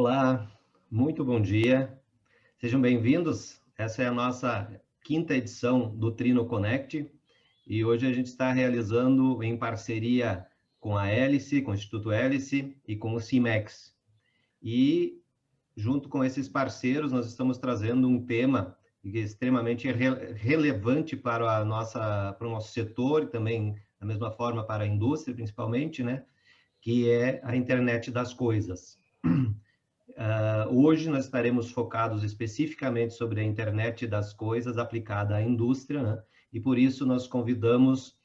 Olá, muito bom dia. Sejam bem-vindos. Essa é a nossa quinta edição do Trino Connect e hoje a gente está realizando em parceria com a Hélice, com o Instituto Hélice e com o CIMEX. E junto com esses parceiros nós estamos trazendo um tema extremamente relevante para para o nosso setor e também da mesma forma para a indústria principalmente, né? Que é a internet das coisas. Hoje nós estaremos focados especificamente sobre a internet das coisas aplicada à indústria, né? E por isso nós convidamos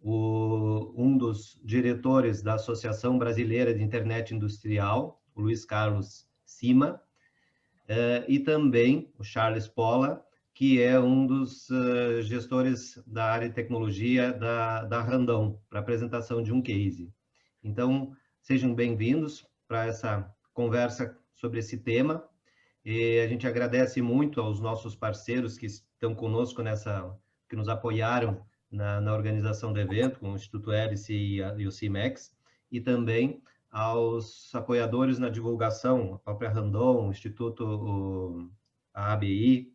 um dos diretores da Associação Brasileira de Internet Industrial, o Luiz Carlos Cima, e também o Charles Pola, que é um dos gestores da área de tecnologia da Randon, para a apresentação de um case. Então, sejam bem-vindos para essa conversa sobre esse tema. E a gente agradece muito aos nossos parceiros que estão conosco que nos apoiaram na organização do evento, com o Instituto Hélice e o CIMEX, e também aos apoiadores na divulgação, a própria Randon, o Instituto, a ABI,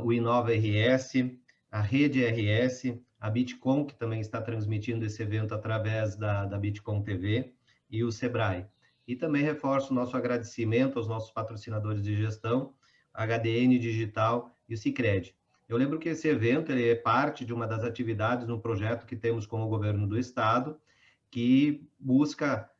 o Inova RS, a Rede RS, a Bitcom, que também está transmitindo esse evento através da Bitcom TV, e o Sebrae. E também reforço o nosso agradecimento aos nossos patrocinadores de gestão, a HDN Digital e o Sicredi. Eu lembro que esse evento ele é parte de uma das atividades no projeto que temos com o governo do estado, que busca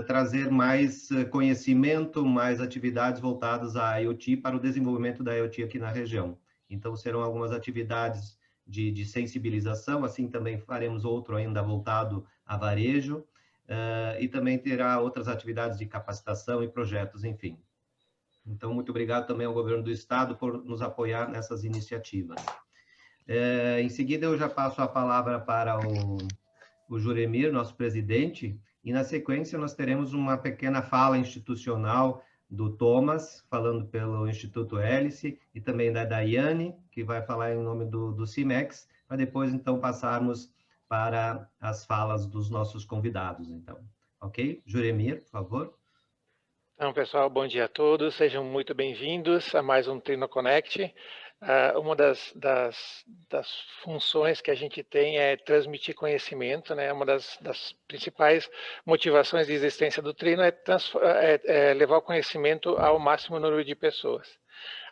trazer mais conhecimento, mais atividades voltadas à IoT para o desenvolvimento da IoT aqui na região. Então, serão algumas atividades de sensibilização, assim também faremos outro ainda voltado a varejo, e também terá outras atividades de capacitação e projetos, enfim. Então, muito obrigado também ao governo do estado por nos apoiar nessas iniciativas. Em seguida, eu já passo a palavra para o Juremir, nosso presidente, e na sequência nós teremos uma pequena fala institucional do Thomas, falando pelo Instituto Hélice, e também da Daiane, que vai falar em nome do CIMEX, para depois, então, passarmos para as falas dos nossos convidados, então. Ok? Juremir, por favor. Então, pessoal, bom dia a todos. Sejam muito bem-vindos a mais um Trino Connect. Uma das funções que a gente tem é transmitir conhecimento, né? Uma das principais motivações de existência do Trino é levar o conhecimento ao máximo número de pessoas.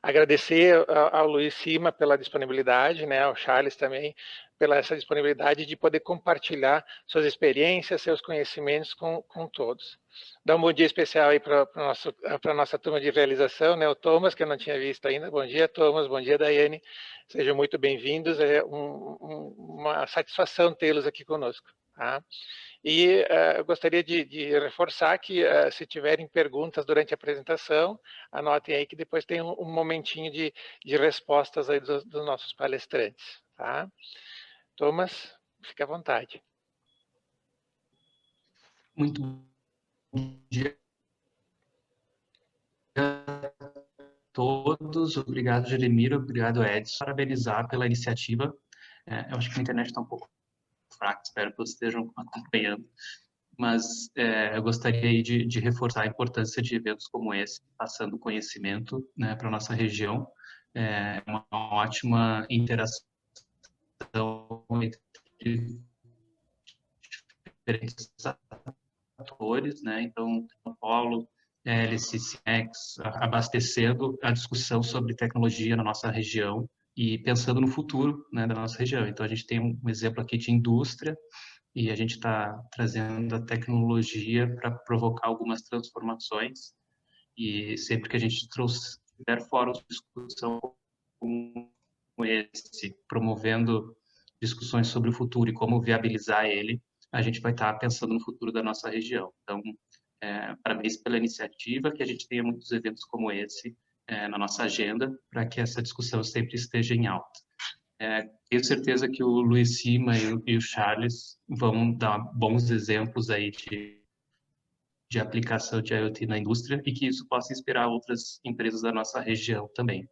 Agradecer ao Luiz Cima pela disponibilidade, né? Ao Charles também pela essa disponibilidade de poder compartilhar suas experiências, seus conhecimentos com todos. Dar um bom dia especial aí para a nossa turma de realização, né? O Thomas, que eu não tinha visto ainda. Bom dia, Thomas. Bom dia, Daiane. Sejam muito bem-vindos. É uma satisfação tê-los aqui conosco. Tá? E eu gostaria de reforçar que, se tiverem perguntas durante a apresentação, anotem aí que depois tem um momentinho de respostas aí dos nossos palestrantes. Tá? Thomas, fique à vontade. Muito bom dia a todos. Obrigado, Jeremiro. Obrigado, Edson. Parabenizar pela iniciativa. Eu acho que a internet está um pouco fraca, espero que vocês estejam acompanhando. Mas eu gostaria de reforçar a importância de eventos como esse, passando conhecimento, né, para a nossa região. É uma ótima interação entre diferentes atores, né? Então, São Paulo, Hélice, CIMEX, abastecendo a discussão sobre tecnologia na nossa região e pensando no futuro, né, da nossa região. Então, a gente tem um exemplo aqui de indústria e a gente está trazendo a tecnologia para provocar algumas transformações. E sempre que a gente tiver fóruns de discussão como esse, promovendo discussões sobre o futuro e como viabilizar ele, a gente vai estar pensando no futuro da nossa região. Então, parabéns pela iniciativa, que a gente tenha muitos eventos como esse na nossa agenda, para que essa discussão sempre esteja em alta. Tenho certeza que o Luiz Cima e o Charles vão dar bons exemplos aí de aplicação de IoT na indústria e que isso possa inspirar outras empresas da nossa região também.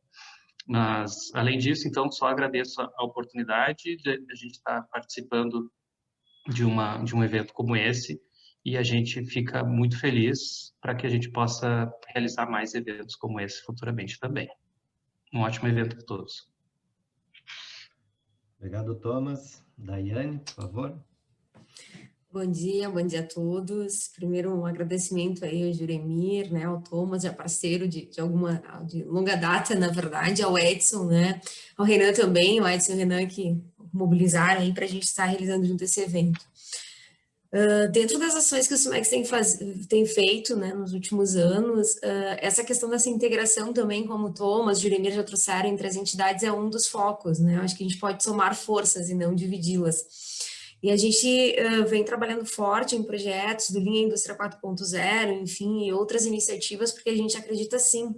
Mas, além disso, então, só agradeço a oportunidade de a gente estar participando de um evento como esse e a gente fica muito feliz para que a gente possa realizar mais eventos como esse futuramente também. Um ótimo evento para todos. Obrigado, Thomas. Daiane, por favor. Bom dia a todos. Primeiro, um agradecimento aí ao Juremir, né, ao Thomas, já parceiro de longa data, na verdade, ao Edson, né, ao Renan também, o Edson e o Renan que mobilizaram aí para a gente estar realizando junto esse evento. Dentro das ações que o SUMEX tem feito, né, nos últimos anos, essa questão dessa integração também, como o Thomas, o Juremir já trouxeram entre as entidades, é um dos focos, né, acho que a gente pode somar forças e não dividi-las. E a gente vem trabalhando forte em projetos do Linha Indústria 4.0, enfim, e outras iniciativas, porque a gente acredita, sim,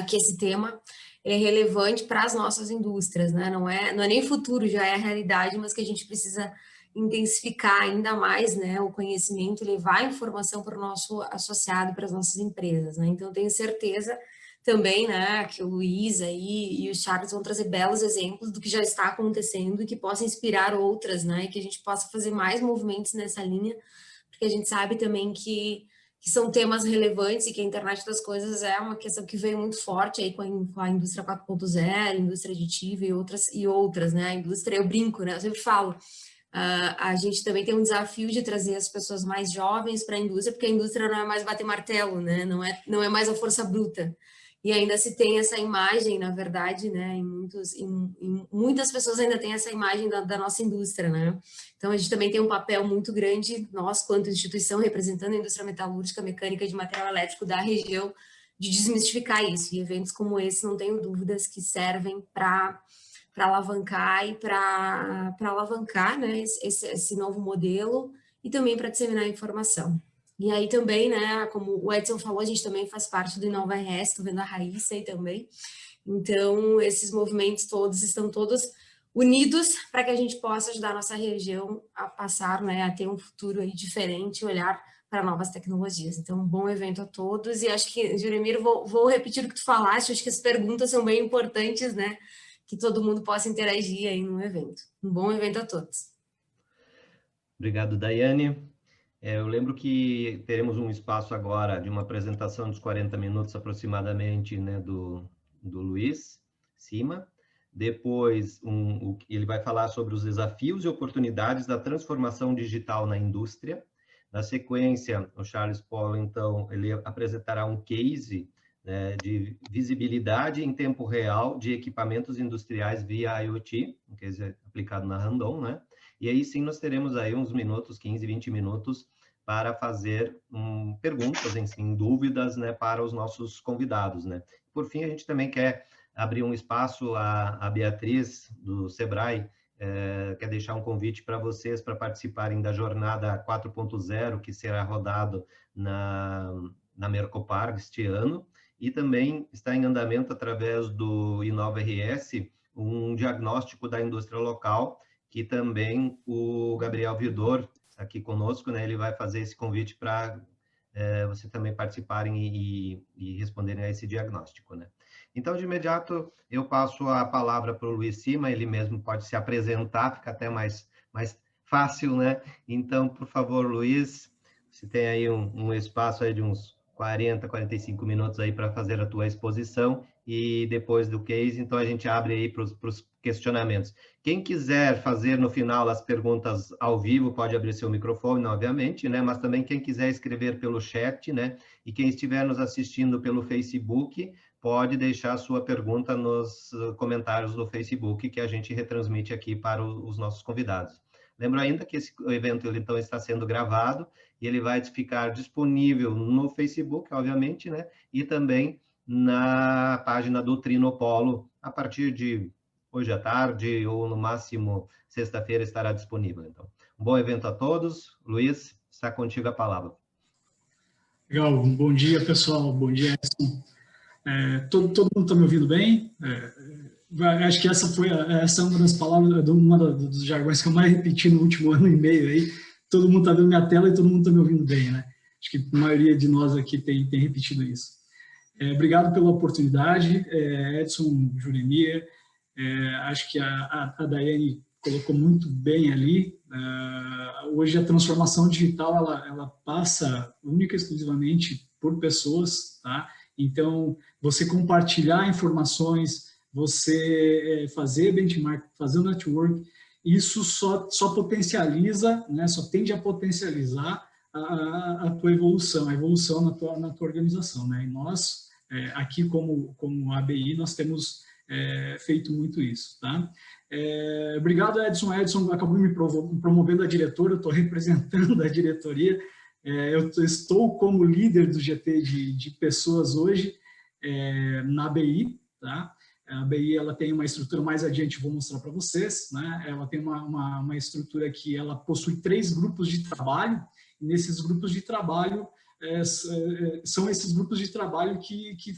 que esse tema é relevante para as nossas indústrias, né? Não é nem futuro, já é a realidade, mas que a gente precisa intensificar ainda mais, né, o conhecimento, levar a informação para o nosso associado, para as nossas empresas, né? Então, eu tenho certeza também, né, que o Luiz aí e o Charles vão trazer belos exemplos do que já está acontecendo e que possa inspirar outras, né, e que a gente possa fazer mais movimentos nessa linha, porque a gente sabe também que são temas relevantes e que a internet das coisas é uma questão que veio muito forte aí com a indústria 4.0, indústria aditiva e outras, né, a indústria, eu brinco, né, eu sempre falo, a gente também tem um desafio de trazer as pessoas mais jovens para a indústria, porque a indústria não é mais bater martelo, né, não é mais a força bruta. E ainda se tem essa imagem, na verdade, né, muitas pessoas ainda têm essa imagem da nossa indústria, né? Então, a gente também tem um papel muito grande, nós, quanto instituição, representando a indústria metalúrgica, mecânica de material elétrico da região, de desmistificar isso. E eventos como esse, não tenho dúvidas, que servem para alavancar e para alavancar, né, esse novo modelo e também para disseminar a informação. E aí também, né, como o Edson falou, a gente também faz parte do Inova RS, estou vendo a Raíssa aí também. Então, esses movimentos todos estão todos unidos para que a gente possa ajudar a nossa região a passar, né, a ter um futuro aí diferente, olhar para novas tecnologias. Então, um bom evento a todos. E acho que, Juremir, vou repetir o que tu falaste, acho que as perguntas são bem importantes, né, que todo mundo possa interagir aí no evento. Um bom evento a todos. Obrigado, Daiane. Eu lembro que teremos um espaço agora de uma apresentação dos 40 minutos aproximadamente, né, do Luiz Cima. Depois, ele vai falar sobre os desafios e oportunidades da transformação digital na indústria. Na sequência, o Charles Paulo, então, ele apresentará um case, né, de visibilidade em tempo real de equipamentos industriais via IoT, um case aplicado na Randon, né? E aí sim nós teremos aí uns minutos, 15, 20 minutos, para fazer perguntas, enfim, dúvidas, né, para os nossos convidados, né? Por fim, a gente também quer abrir um espaço, a Beatriz, do Sebrae, quer deixar um convite para vocês para participarem da jornada 4.0, que será rodado na Mercopar este ano, e também está em andamento, através do Inova RS, um diagnóstico da indústria local, que também o Gabriel Vidor, aqui conosco, né, ele vai fazer esse convite para vocês também participarem e responderem a esse diagnóstico, né. Então, de imediato, eu passo a palavra para o Luiz Cima, ele mesmo pode se apresentar, fica até mais fácil, né. Então, por favor, Luiz, você tem aí um espaço aí de uns 40, 45 minutos aí para fazer a tua exposição, e depois do case, então a gente abre aí para os questionamentos. Quem quiser fazer no final as perguntas ao vivo, pode abrir seu microfone, obviamente, né? Mas também quem quiser escrever pelo chat, né? E quem estiver nos assistindo pelo Facebook, pode deixar a sua pergunta nos comentários do Facebook, que a gente retransmite aqui para os nossos convidados. Lembro ainda que esse evento, ele, então, está sendo gravado, e ele vai ficar disponível no Facebook, obviamente, né? E também na página do Trinopolo, a partir de hoje à tarde, ou no máximo sexta-feira estará disponível. Então, um bom evento a todos. Luiz, está contigo a palavra. Legal, bom dia, pessoal. Bom dia, Edson. Todo mundo está me ouvindo bem? Acho que essa é uma das palavras, dos jargões que eu mais repeti no último ano e meio aí. Todo mundo está vendo minha tela e todo mundo está me ouvindo bem, né? Acho que a maioria de nós aqui tem repetido isso. Obrigado pela oportunidade, Edson, Juremir. Acho que a Daiane colocou muito bem ali. Hoje a transformação digital ela passa única e exclusivamente por pessoas, tá? Então, você compartilhar informações, você fazer benchmark, fazer o network, isso só potencializa, né? Só tende a potencializar a tua evolução, a evolução na tua organização, né? E nós, aqui como ABI, nós temos feito muito isso, tá? Obrigado, Edson. Edson acabou me promovendo a diretora, eu estou representando a diretoria, eu estou como líder do GT de pessoas hoje na ABI, tá? A ABI ela tem uma estrutura mais adiante, vou mostrar para vocês, né? Ela tem uma estrutura que ela possui 3 grupos de trabalho, e nesses grupos de trabalho, são esses grupos de trabalho que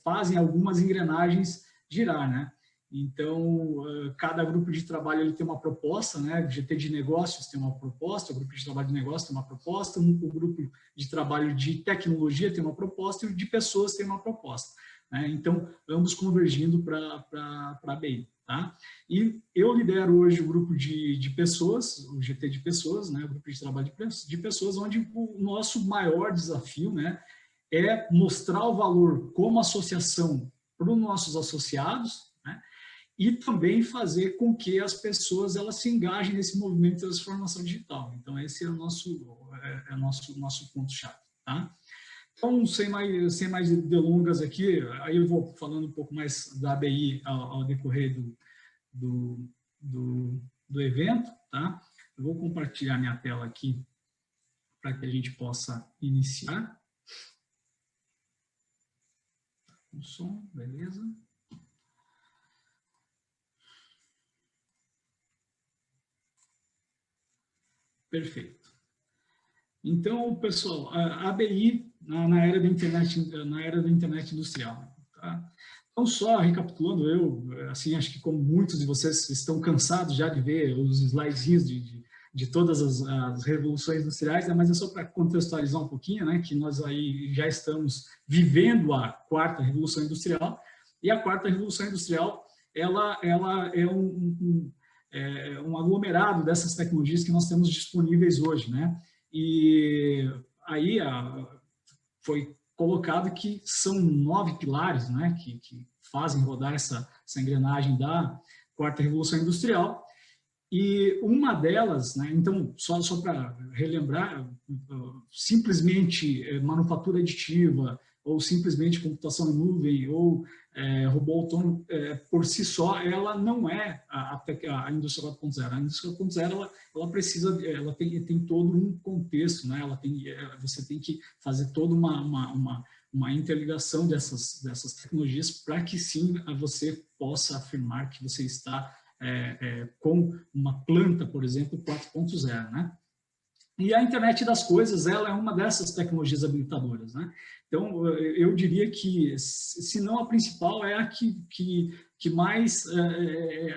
fazem algumas engrenagens girar, né? Então, cada grupo de trabalho ele tem uma proposta, né? O GT de negócios tem uma proposta, o grupo de trabalho de negócios tem uma proposta, o grupo de trabalho de tecnologia tem uma proposta e o de pessoas tem uma proposta, né? Então, ambos convergindo para a BI, tá? E eu lidero hoje o grupo de pessoas, o GT de pessoas, né? O grupo de trabalho de pessoas, onde o nosso maior desafio, né, é mostrar o valor como associação para os nossos associados, né? E também fazer com que as pessoas elas se engajem nesse movimento de transformação digital. Então, esse é o nosso ponto-chave, tá? Então, sem mais delongas aqui, aí eu vou falando um pouco mais da ABI ao decorrer do evento, tá? Eu vou compartilhar minha tela aqui para que a gente possa iniciar. O som, beleza? Perfeito. Então, pessoal, a ABI na era da internet industrial, tá? Então, só recapitulando, eu, assim, acho que como muitos de vocês estão cansados já de ver os slidezinhos de todas as revoluções industriais, né? Mas é só para contextualizar um pouquinho, né? Que nós aí já estamos vivendo a 4ª Revolução Industrial, e a 4ª Revolução Industrial, ela é um aglomerado dessas tecnologias que nós temos disponíveis hoje, né? E aí foi colocado que são 9 pilares, né, que fazem rodar essa engrenagem da 4ª Revolução Industrial, e uma delas, né, então, só para relembrar, simplesmente manufatura aditiva, ou simplesmente computação em nuvem, ou robô autônomo, por si só, ela não é a indústria 4.0. A indústria 4.0, ela tem todo um contexto, né? Você tem que fazer toda uma interligação dessas tecnologias para que sim você possa afirmar que você está com uma planta, por exemplo, 4.0, né? E a internet das coisas, ela é uma dessas tecnologias habilitadoras, né? Então, eu diria que, se não a principal, é a que mais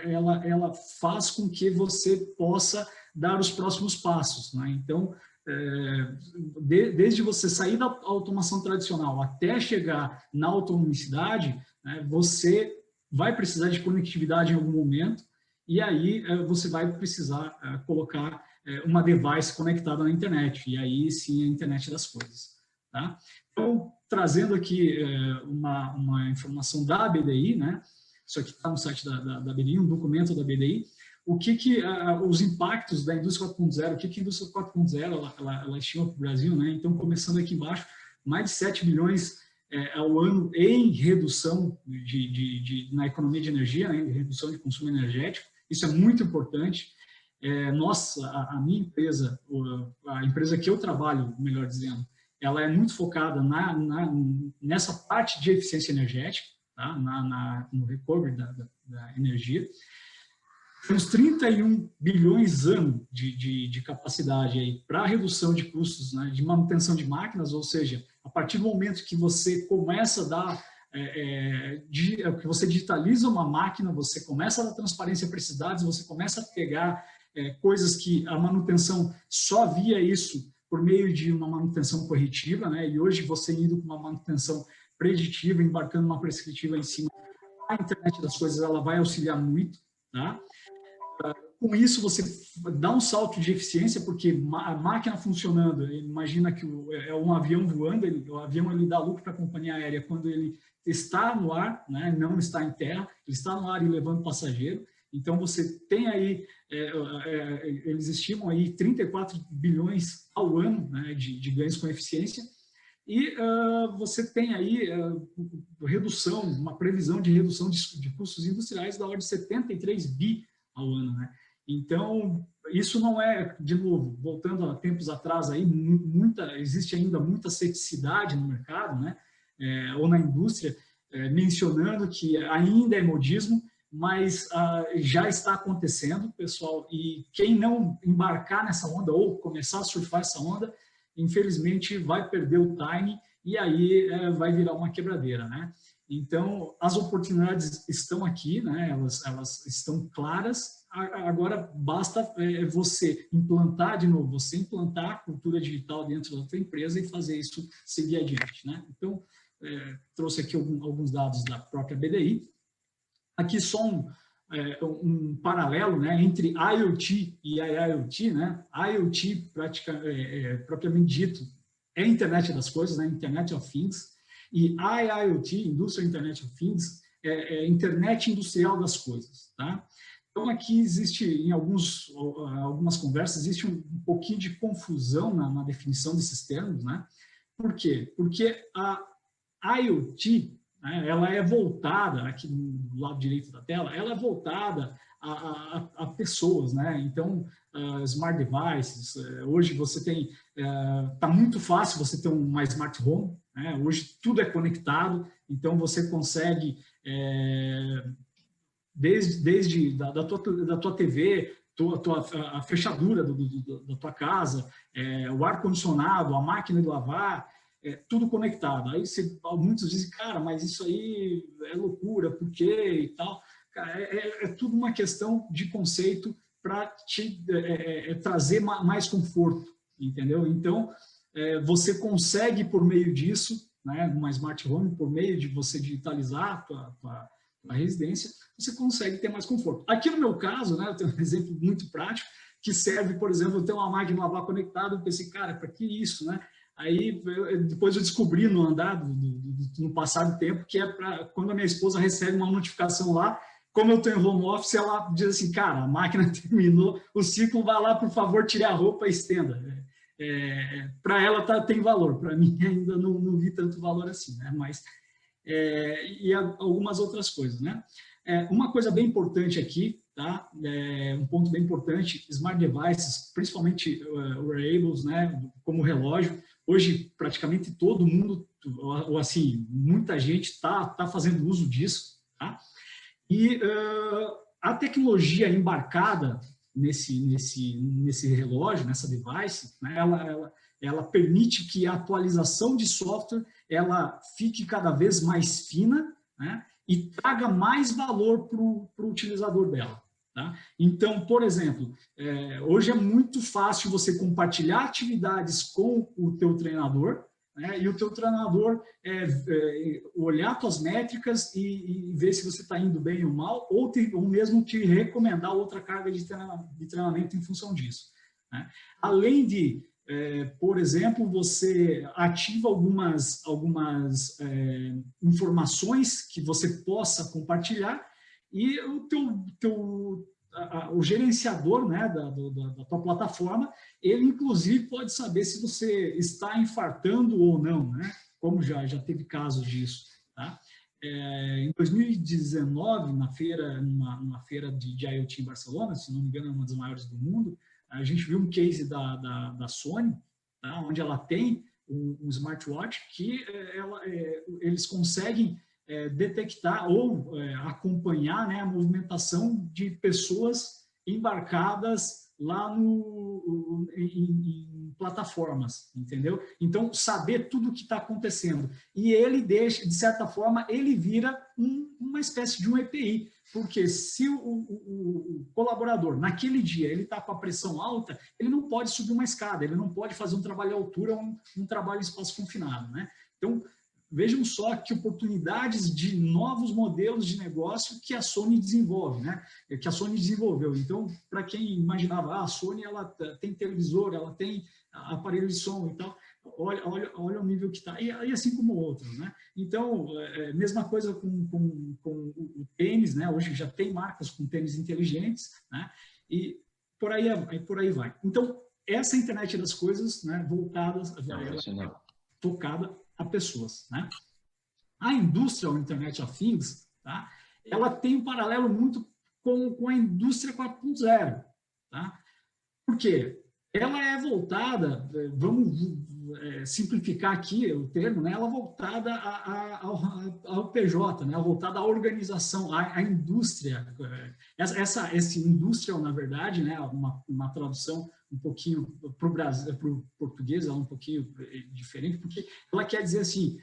ela faz com que você possa dar os próximos passos, né? Então, desde você sair da automação tradicional até chegar na autonomicidade, né, você vai precisar de conectividade em algum momento, e aí você vai precisar colocar uma device conectada na internet, e aí sim a internet das coisas, tá? Então, trazendo aqui uma informação da BDI, né? Isso aqui está no site da BDI, um documento da BDI, os impactos da indústria 4.0, o que a indústria 4.0 ela estima para o Brasil, né? Então, começando aqui embaixo, mais de 7 bilhões ao ano em redução na economia de energia, né? Redução de consumo energético, isso é muito importante. A minha empresa, a empresa que eu trabalho, melhor dizendo, ela é muito focada nessa parte de eficiência energética, tá? No recovery da energia. Temos 31 bilhões ano de capacidade para redução de custos, né, de manutenção de máquinas, ou seja, a partir do momento que você começa a dar, que você digitaliza uma máquina, você começa a dar transparência para esses dados, você começa a pegar coisas que a manutenção só via isso por meio de uma manutenção corretiva, né, e hoje você indo com uma manutenção preditiva, embarcando uma prescritiva em cima, a internet das coisas ela vai auxiliar muito. tá? Com isso, você dá um salto de eficiência, porque a máquina funcionando, imagina que é um avião voando, o avião ele dá lucro para a companhia aérea quando ele está no ar, né, não está em terra, ele está no ar e levando passageiro. Então, você tem aí, eles estimam aí 34 bilhões ao ano, né, de ganhos com eficiência, e você tem aí redução, uma previsão de redução de custos industriais da ordem de 73 bi ao ano, né? Então, isso não é, de novo, voltando a tempos atrás, aí, existe ainda muita ceticidade no mercado, né? Ou na indústria, mencionando que ainda é modismo, mas já está acontecendo, pessoal, e quem não embarcar nessa onda ou começar a surfar essa onda, infelizmente vai perder o time e aí vai virar uma quebradeira, né? Então, as oportunidades estão aqui, né? Elas estão claras. Agora, basta você implantar, de novo, você implantar a cultura digital dentro da sua empresa e fazer isso seguir adiante, né? Então, trouxe aqui alguns dados da própria BDI. Aqui só um paralelo, né, entre IoT e IIoT, né? IoT, propriamente dito, é a internet das coisas, né? Internet of Things. E IIoT, Industrial Internet of Things, é internet industrial das coisas, tá? Então, aqui existe, em algumas conversas, existe um pouquinho de confusão na definição desses termos, né? Por quê? Porque a IoT, né, ela é voltada, aqui do lado direito da tela, ela é voltada a pessoas, né? Então, smart devices, hoje você tem, tá muito fácil você ter uma smart home, né? Hoje tudo é conectado, então você consegue, desde da tua TV, a fechadura da tua casa, o ar-condicionado, a máquina de lavar, tudo conectado. Aí muitos dizem, cara, mas isso aí é loucura, por quê e tal? Cara, é tudo uma questão de conceito para te trazer mais conforto, entendeu? Então, você consegue, por meio disso, né, uma smart home, por meio de você digitalizar a tua residência, você consegue ter mais conforto. Aqui no meu caso, né, eu tenho um exemplo muito prático, que serve, por exemplo, eu tenho uma máquina de lavar conectada, eu pensei, cara, para que isso, né? Aí, depois eu descobri no andar, no passado tempo, que é para quando a minha esposa recebe uma notificação lá, como eu estou em home office, ela diz assim, cara, a máquina terminou o ciclo, vai lá, por favor, tire a roupa e estenda. Para ela tem valor, para mim ainda não vi tanto valor assim, né? Mas, e algumas outras coisas, né? Uma coisa bem importante aqui, tá? Um ponto bem importante, smart devices, principalmente wearables, né? Como relógio. Hoje, praticamente todo mundo, ou assim, muita gente está fazendo uso disso, tá? E a tecnologia embarcada nesse relógio, nessa device, né, ela permite que a atualização de software ela fique cada vez mais fina, né, e traga mais valor para o utilizador dela. Tá? Então, por exemplo, hoje é muito fácil você compartilhar atividades com o teu treinador, né, e o teu treinador olhar tuas métricas e ver se você está indo bem ou mal, ou mesmo te recomendar outra carga de treinamento em função disso. Né? Além de, por exemplo, você ativa algumas informações que você possa compartilhar e o gerenciador, né, da tua plataforma, ele inclusive pode saber se você está infartando ou não, né, como já teve casos disso. Tá? Em 2019, numa feira de IoT em Barcelona, se não me engano é uma das maiores do mundo, a gente viu um case da Sony, tá, onde ela tem um smartwatch que eles conseguem detectar ou acompanhar, né, a movimentação de pessoas embarcadas lá em plataformas, entendeu? Então, saber tudo o que está acontecendo. E ele deixa, de certa forma, ele vira uma espécie de um EPI, porque se o colaborador, naquele dia, ele está com a pressão alta, ele não pode subir uma escada, ele não pode fazer um trabalho à altura ou um trabalho em espaço confinado, né? Então, vejam só que oportunidades de novos modelos de negócio que a Sony desenvolve, né? Que a Sony desenvolveu. Então, para quem imaginava, a Sony ela tem televisor, ela tem aparelho de som e tal, olha o nível que está, e assim como outros, né? Então, mesma coisa com o tênis, né? Hoje já tem marcas com tênis inteligentes, né? E por aí vai. Então, essa internet das coisas, né, focada a pessoas, né? A indústria, ou Internet of Things, tá? Ela tem um paralelo muito com a indústria 4.0, tá? Por quê? Ela é voltada, vamos simplificar aqui o termo, né? Ela é voltada ao PJ, né? Voltada à organização, à indústria. Esse industrial, na verdade, né? Uma tradução um pouquinho para o português, ela é um pouquinho diferente, porque ela quer dizer assim,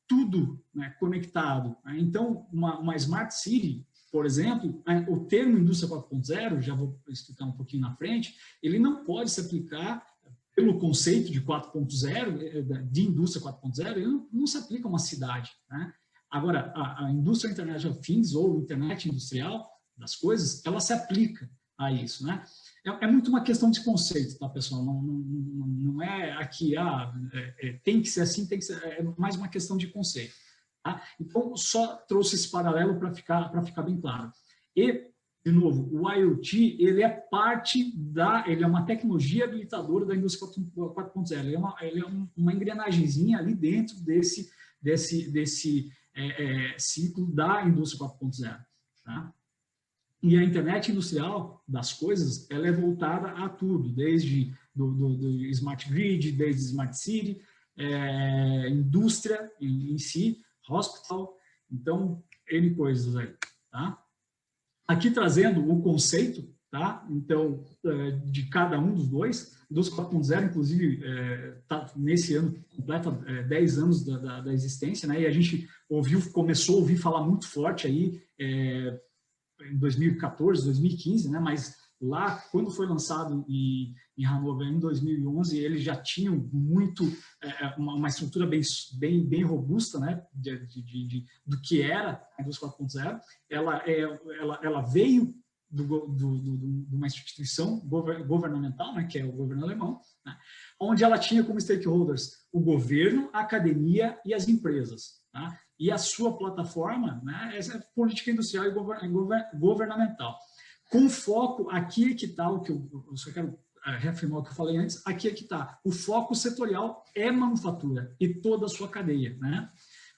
tudo, né, conectado. Então, uma Smart City, por exemplo, o termo indústria 4.0, já vou explicar um pouquinho na frente, ele não pode se aplicar pelo conceito de 4.0, de indústria 4.0, ele não se aplica a uma cidade, né? Agora, a indústria Internet of Things, ou internet industrial das coisas, ela se aplica a isso, né? É muito uma questão de conceito, tá, pessoal? Não é aqui, tem que ser assim, tem que ser, é mais uma questão de conceito. Tá? Então, só trouxe esse paralelo para ficar bem claro. E, de novo, o IoT, ele é ele é uma tecnologia habilitadora da indústria 4.0. Ele é uma engrenagemzinha ali dentro desse ciclo da indústria 4.0. Tá? E a internet industrial das coisas, ela é voltada a tudo, desde do Smart Grid, desde Smart City, indústria em si, hospital, então, N coisas aí, tá? Aqui trazendo o conceito, tá? Então, de cada um dos dois, indústria 4.0, inclusive, nesse ano, completa 10 anos da existência, né? E a gente começou a ouvir falar muito forte aí, em 2014, 2015, né? Mas lá, quando foi lançado em Hannover, em 2011, eles já tinham uma estrutura bem robusta, né? Do que era a indústria 4.0. Ela veio de uma instituição governamental, né? Que é o governo alemão, né? Onde ela tinha como stakeholders o governo, a academia e as empresas, tá? E a sua plataforma, né, essa é política industrial e governamental. Com foco, aqui é que está o que eu só quero reafirmar o que eu falei antes, aqui é que está. O foco setorial é manufatura e toda a sua cadeia, né?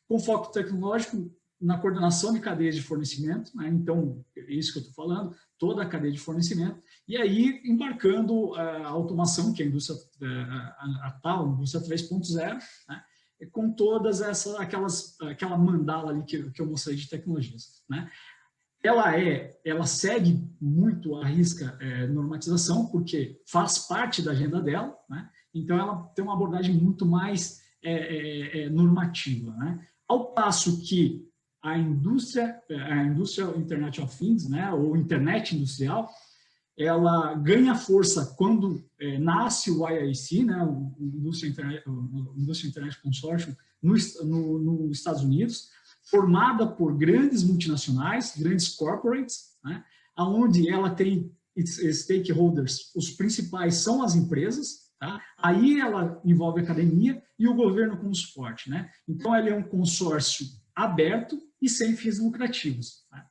Com foco tecnológico na coordenação de cadeias de fornecimento, né? Então, é isso que eu estou falando, toda a cadeia de fornecimento, e aí embarcando a automação, que é a indústria, a tal indústria 3.0, né? Com todas aquela mandala ali que eu mostrei de tecnologias, né? Ela segue muito à risca normatização, porque faz parte da agenda dela, né? Então ela tem uma abordagem muito mais normativa, né? Ao passo que a indústria Internet of Things, né, ou internet industrial, ela ganha força quando nasce o IIC, né, o Indústria Internet Consortium, nos Estados Unidos, formada por grandes multinacionais, grandes corporates, né, onde ela tem stakeholders, os principais são as empresas, tá? Aí ela envolve a academia e o governo como suporte, né? Então, ela é um consórcio aberto e sem fins lucrativos, tá?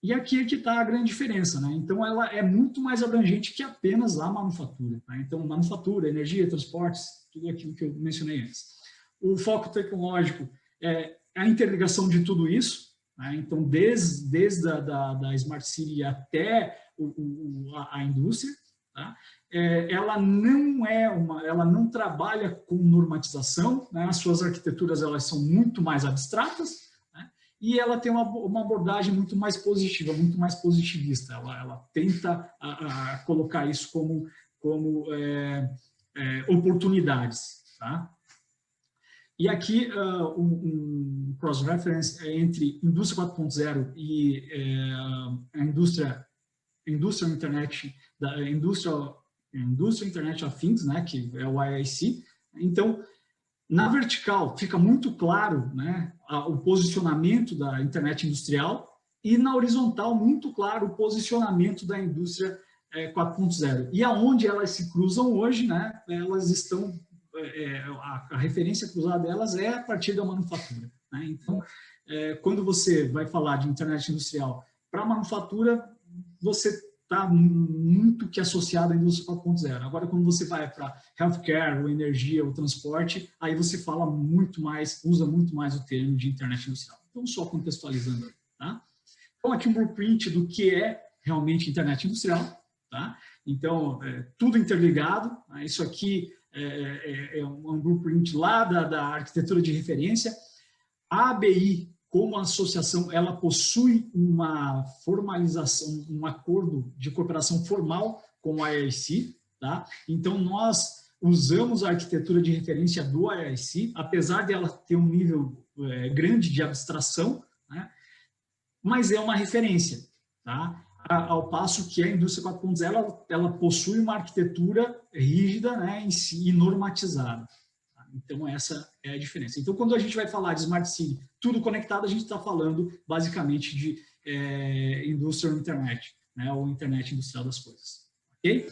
E aqui é que está a grande diferença, né? Então, ela é muito mais abrangente que apenas a manufatura, tá? Então, manufatura, energia, transportes, tudo aquilo que eu mencionei antes. O foco tecnológico é a interligação de tudo isso, né? Então, desde da Smart City até a indústria, tá? Ela não trabalha com normatização, né? As suas arquiteturas elas são muito mais abstratas, e ela tem uma abordagem muito mais positiva, muito mais positivista. Ela tenta colocar isso como oportunidades, tá? E aqui um cross-reference entre indústria 4.0 e a indústria Internet of Things, né, que é o IIC. Então, Na vertical, fica muito claro, né, o posicionamento da internet industrial, e na horizontal, muito claro, o posicionamento da indústria 4.0. E aonde elas se cruzam hoje, né, elas estão, a referência cruzada delas é a partir da manufatura. Né? Então, quando você vai falar de internet industrial para manufatura, você está muito que associado à indústria 4.0. Agora, quando você vai para healthcare, ou energia, ou transporte, aí você fala muito mais, usa muito mais o termo de internet industrial. Então, só contextualizando aí, tá? Então, aqui um blueprint do que é realmente internet industrial, tá? Então, tudo interligado. Né? Isso aqui é um blueprint lá da arquitetura de referência. A ABI, como associação, ela possui uma formalização, um acordo de cooperação formal com a IIC, tá? Então, nós usamos a arquitetura de referência do IIC, apesar de ela ter um nível grande de abstração, né? Mas é uma referência, tá? Ao passo que a indústria 4.0, ela possui uma arquitetura rígida, né, em si, e normatizada. Então, essa é a diferença. Então, quando a gente vai falar de Smart City, tudo conectado, a gente está falando, basicamente, de Industrial Internet, né, ou Internet Industrial das Coisas. Ok?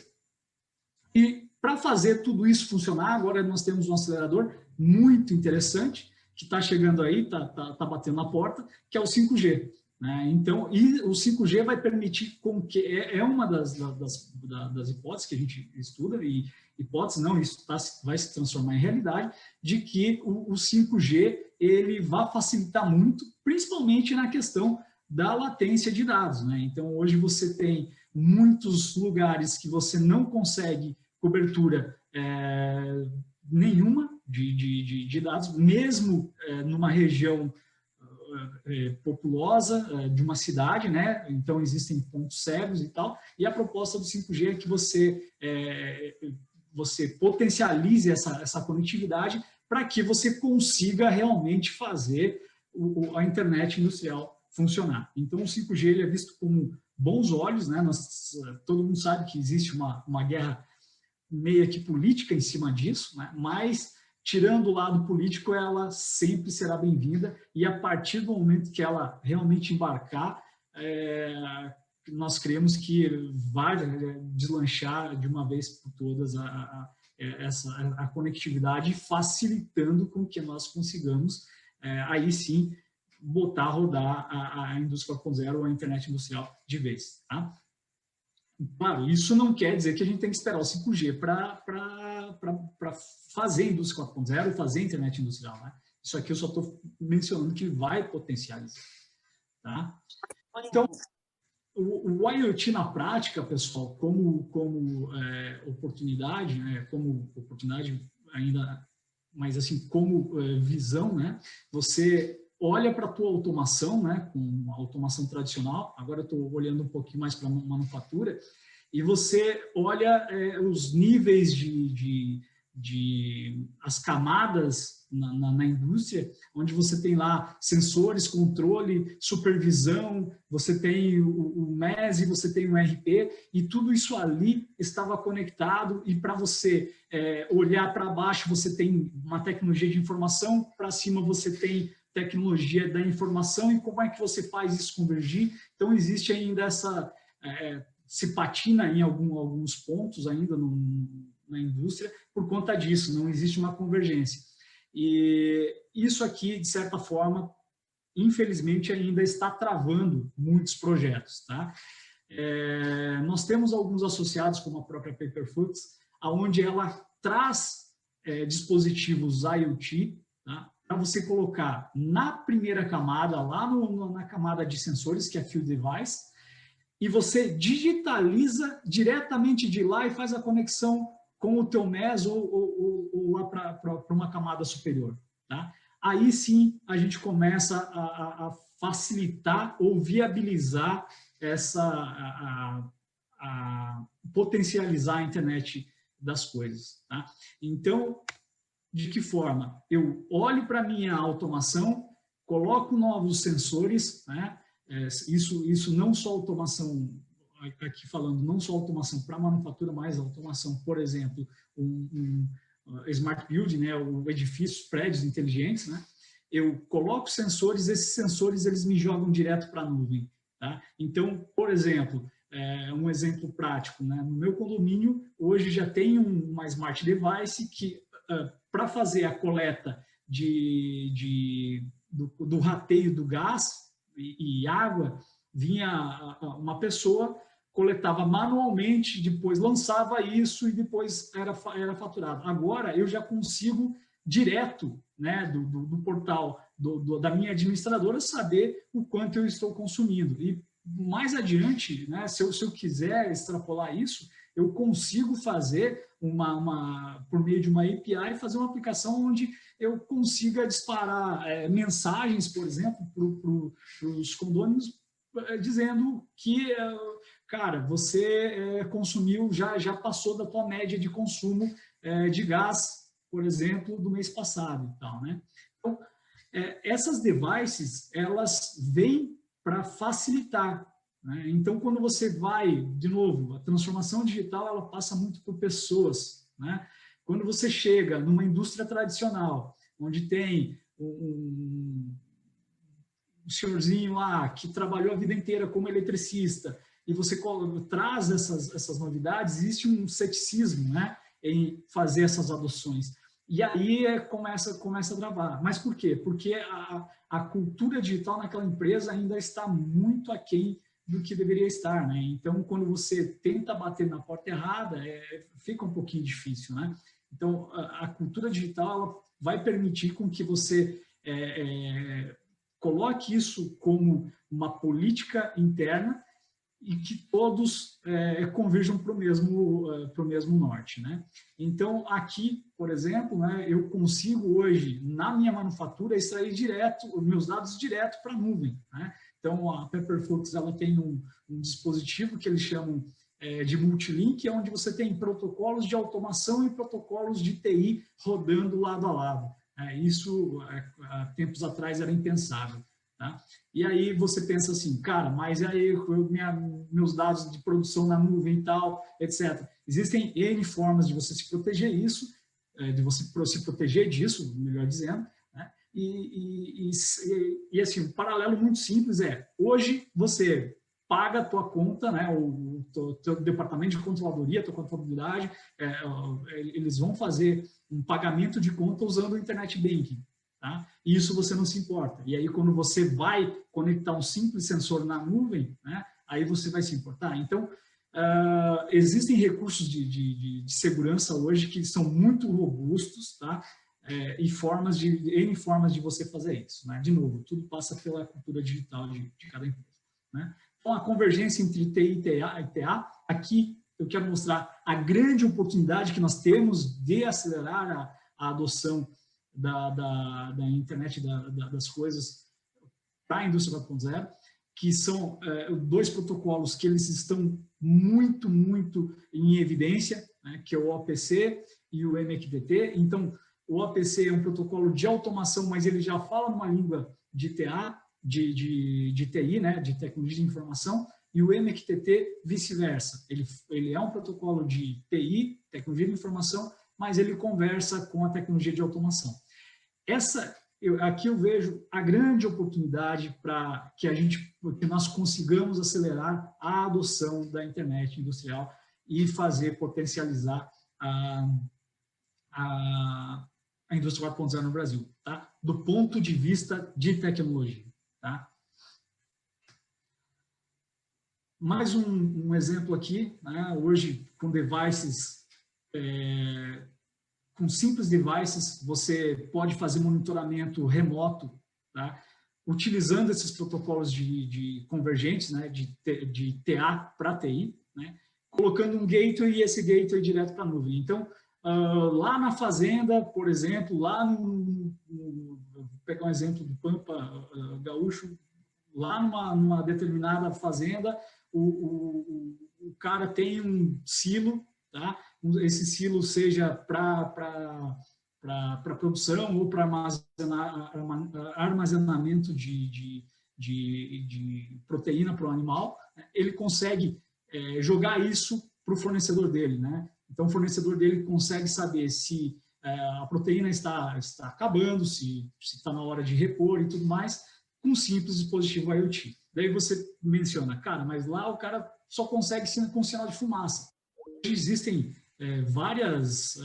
E, para fazer tudo isso funcionar, agora nós temos um acelerador muito interessante, que está chegando aí, está batendo na porta, que é o 5G. Né? Então, e o 5G vai permitir com que, uma das hipóteses que a gente estuda, e hipótese não, isso vai se transformar em realidade, de que o 5G ele vai facilitar muito, principalmente na questão da latência de dados. Né? Então, hoje você tem muitos lugares que você não consegue cobertura nenhuma de dados, mesmo numa região populosa de uma cidade, né? Então existem pontos cegos e tal, e a proposta do 5G é que você potencialize essa conectividade para que você consiga realmente fazer a internet industrial funcionar. Então o 5G ele é visto com bons olhos, né? Todo mundo sabe que existe uma guerra meio que política em cima disso, né? Mas tirando o lado político, ela sempre será bem-vinda, e a partir do momento que ela realmente embarcar, nós cremos que vai deslanchar de uma vez por todas a conectividade, facilitando com que nós consigamos, aí sim, botar a rodar a indústria 4.0 ou a internet industrial de vez. Tá? Claro, isso não quer dizer que a gente tem que esperar o 5G para fazer a indústria 4.0, fazer a internet industrial. Né? Isso aqui eu só estou mencionando que vai potencializar. Tá? Então, o IoT na prática, pessoal, como oportunidade, né? Como oportunidade ainda, mas assim, como visão, né? Você olha para a tua automação, né, com a automação tradicional, agora eu estou olhando um pouquinho mais para a manufatura, e você olha os níveis as camadas na indústria, onde você tem lá sensores, controle, supervisão, você tem o MES, você tem o RP, e tudo isso ali estava conectado, e para você olhar para baixo, você tem uma tecnologia de informação, para cima você tem tecnologia da informação, e como é que você faz isso convergir. Então, existe ainda se patina em alguns pontos ainda na indústria por conta disso, não existe uma convergência. E isso aqui, de certa forma, infelizmente, ainda está travando muitos projetos. Tá? Nós temos alguns associados, como a própria Paperfoods, onde ela traz dispositivos IoT, tá? Para você colocar na primeira camada, lá na camada de sensores, que é Field Device, e você digitaliza diretamente de lá e faz a conexão com o teu MES ou lá para uma camada superior. Tá? Aí sim a gente começa a facilitar ou viabilizar potencializar a internet das coisas. Tá? Então, de que forma? Eu olho para a minha automação, coloco novos sensores, né? Isso não só automação, aqui falando, não só automação para manufatura, mas automação, por exemplo, smart building, né, o edifícios, prédios inteligentes, né, eu coloco sensores, esses sensores eles me jogam direto para a nuvem. Tá? Então, por exemplo, um exemplo prático, né, no meu condomínio, hoje já tem uma smart device que, para fazer a coleta do rateio do gás e água, vinha uma pessoa, coletava manualmente, depois lançava isso e depois era faturado. Agora eu já consigo direto, né, do portal da minha administradora saber o quanto eu estou consumindo. E mais adiante, né, se eu quiser extrapolar isso, eu consigo fazer por meio de uma API, fazer uma aplicação onde eu consiga disparar mensagens, por exemplo, para os condôminos, dizendo que, cara, você consumiu, já passou da tua média de consumo de gás, por exemplo, do mês passado e tal, né? Então, essas devices, elas vêm para facilitar, né? Então, quando você vai, de novo, a transformação digital, ela passa muito por pessoas, né? Quando você chega numa indústria tradicional, onde tem um senhorzinho lá que trabalhou a vida inteira como eletricista, e você traz essas novidades, existe um ceticismo, né, em fazer essas adoções. E aí começa a travar. Mas por quê? Porque a cultura digital naquela empresa ainda está muito aquém do que deveria estar, né? Então, quando você tenta bater na porta errada, fica um pouquinho difícil, né? Então, a cultura digital ela vai permitir com que você coloque isso como uma política interna e que todos converjam para o mesmo norte, né? Então, aqui, por exemplo, né, eu consigo hoje, na minha manufatura, extrair os meus dados direto para a nuvem, né? Então, a Pepperflux ela tem um dispositivo que eles chamam de multilink, onde você tem protocolos de automação e protocolos de TI rodando lado a lado. Isso, há tempos atrás, era impensável. Tá? E aí você pensa assim, cara, mas aí meus dados de produção na nuvem e tal, etc. Existem N formas de você se proteger se proteger disso, melhor dizendo, né? E assim, um paralelo muito simples hoje você paga a tua conta, né, o teu departamento de controladoria, a tua contabilidade, eles vão fazer um pagamento de conta usando o Internet Banking. Tá? E isso você não se importa. E aí, quando você vai conectar um simples sensor na nuvem, né, aí você vai se importar. Então, existem recursos de segurança hoje que são muito robustos, tá? E N formas de você fazer isso. Né? De novo, tudo passa pela cultura digital de cada empresa. Né? Então, a convergência entre TI e TA, aqui eu quero mostrar a grande oportunidade que nós temos de acelerar a adoção da internet das coisas para a indústria 4.0, que são dois protocolos que eles estão muito em evidência, né, que é o OPC e o MQTT. Então, o OPC é um protocolo de automação, mas ele já fala numa língua de TA, de TI, né, de tecnologia de informação, e o MQTT vice-versa. Ele é um protocolo de TI, tecnologia de informação, mas ele conversa com a tecnologia de automação. Aqui eu vejo a grande oportunidade para que nós consigamos acelerar a adoção da internet industrial e potencializar a indústria 4.0 no Brasil, tá? Do ponto de vista de tecnologia, tá? Mais um exemplo aqui, né? Hoje com devices, com simples devices, você pode fazer monitoramento remoto, tá? Utilizando esses protocolos de convergentes, né? de TA para TI, né? Colocando um gateway e esse gateway direto para a nuvem. Então, lá na fazenda, por exemplo, vou pegar um exemplo do Pampa Gaúcho, lá numa determinada fazenda, o cara tem um silo, tá? Esse silo seja para produção ou para armazenamento de proteína para o animal, né? Ele consegue jogar isso para o fornecedor dele, né? Então, o fornecedor dele consegue saber se a proteína está acabando, se está na hora de repor e tudo mais, com um simples dispositivo IoT. Daí você menciona, cara, mas lá o cara só consegue com sinal de fumaça. Hoje existem várias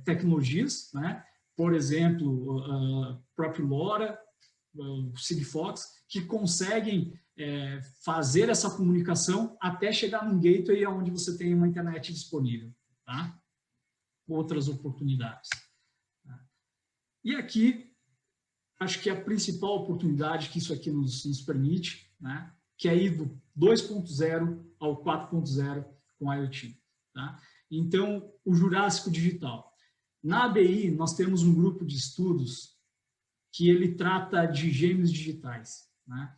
tecnologias, né? Por exemplo, o próprio LoRa, o Sigfox, que conseguem fazer essa comunicação até chegar num gateway onde você tem uma internet disponível. Tá? Outras oportunidades. Tá? E aqui, acho que a principal oportunidade que isso aqui nos permite, né, que é ir do 2.0 ao 4.0 com IoT. Tá? Então, o Jurássico Digital. Na ABI, nós temos um grupo de estudos que ele trata de gêmeos digitais. Né?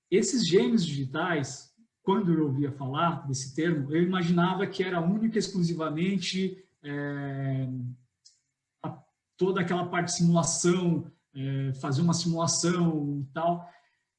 Esses gêmeos digitais, quando eu ouvia falar desse termo, eu imaginava que era única e exclusivamente toda aquela parte de simulação, fazer uma simulação e tal.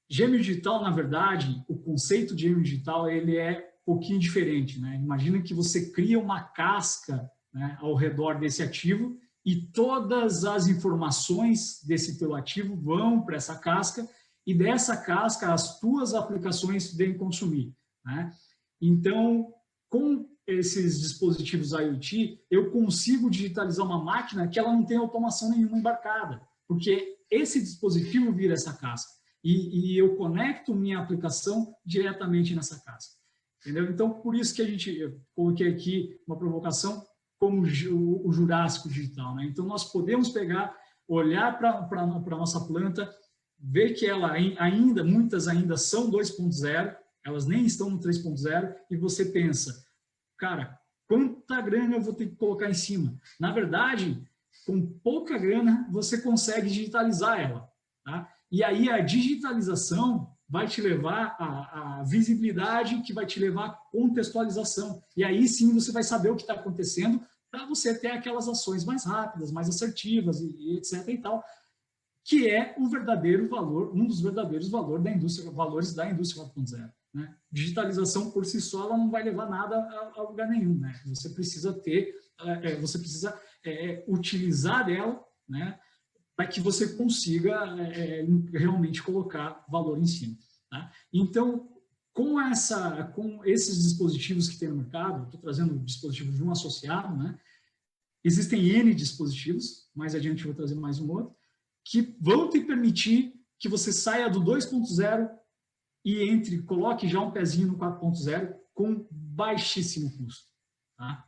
Gêmeo digital, na verdade, o conceito de gêmeo digital ele é um pouquinho diferente. Né? Imagina que você cria uma casca, né, ao redor desse ativo e todas as informações desse teu ativo vão para essa casca e dessa casca as tuas aplicações vêm consumir. Né? Então, com esses dispositivos IoT, eu consigo digitalizar uma máquina que ela não tem automação nenhuma embarcada, porque esse dispositivo vira essa casca e eu conecto minha aplicação diretamente nessa casca. Entendeu? Então, por isso que eu coloquei aqui uma provocação como o Jurássico Digital. Né? Então, nós podemos pegar, olhar para a nossa planta, ver que ela ainda, muitas ainda são 2.0, elas nem estão no 3.0, e você pensa, cara, quanta grana eu vou ter que colocar em cima? Na verdade, com pouca grana, você consegue digitalizar ela. Tá? E aí a digitalização vai te levar à visibilidade, que vai te levar à contextualização. E aí sim você vai saber o que está acontecendo para você ter aquelas ações mais rápidas, mais assertivas e etc. e tal, que é o verdadeiro valor, um dos verdadeiros valores da indústria 4.0. Né? Digitalização por si só ela não vai levar nada a lugar nenhum. Né? Você precisa utilizar dela, né, para que você consiga realmente colocar valor em cima. Tá? Então, com esses dispositivos que tem no mercado, estou trazendo o dispositivo de um associado, né? Existem N dispositivos, mais adiante eu vou trazer mais um outro, que vão te permitir que você saia do 2.0 e coloque já um pezinho no 4.0 com baixíssimo custo. Tá?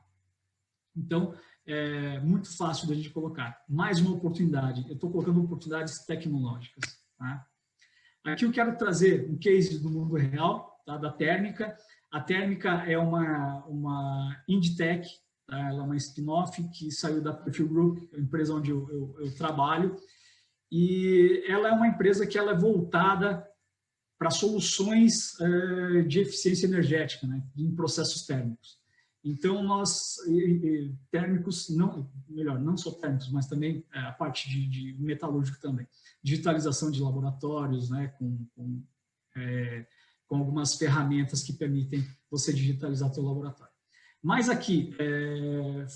Então, é muito fácil da gente colocar. Mais uma oportunidade. Eu estou colocando oportunidades tecnológicas. Tá? Aqui eu quero trazer um case do mundo real, tá? Da Térmica. A Térmica é uma Inditech, tá? Ela é uma spin-off que saiu da Perfil Group, a empresa onde eu trabalho. E ela é uma empresa que ela é voltada para soluções de eficiência energética, né? Em processos térmicos. Então, nós, térmicos, não só térmicos, mas também a parte de metalúrgico também. Digitalização de laboratórios, né, com algumas ferramentas que permitem você digitalizar seu laboratório. Mas aqui,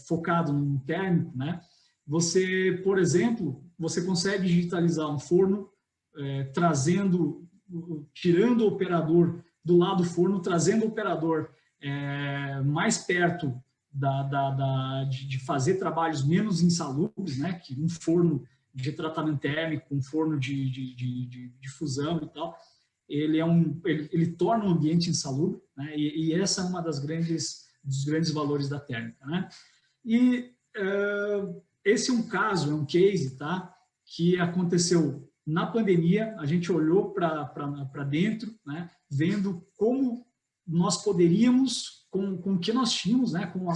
focado no térmico, né, você, por exemplo, você consegue digitalizar um forno, tirando o operador do lado do forno, trazendo o operador mais perto de fazer trabalhos menos insalubres, né, que um forno de tratamento térmico, um forno de fusão e tal, ele torna o ambiente insalubre, né, e essa é uma dos grandes valores da térmica. Né. E esse é um caso, é um case, tá, que aconteceu na pandemia. A gente olhou para dentro, né, vendo como nós poderíamos, com o que nós tínhamos, né, com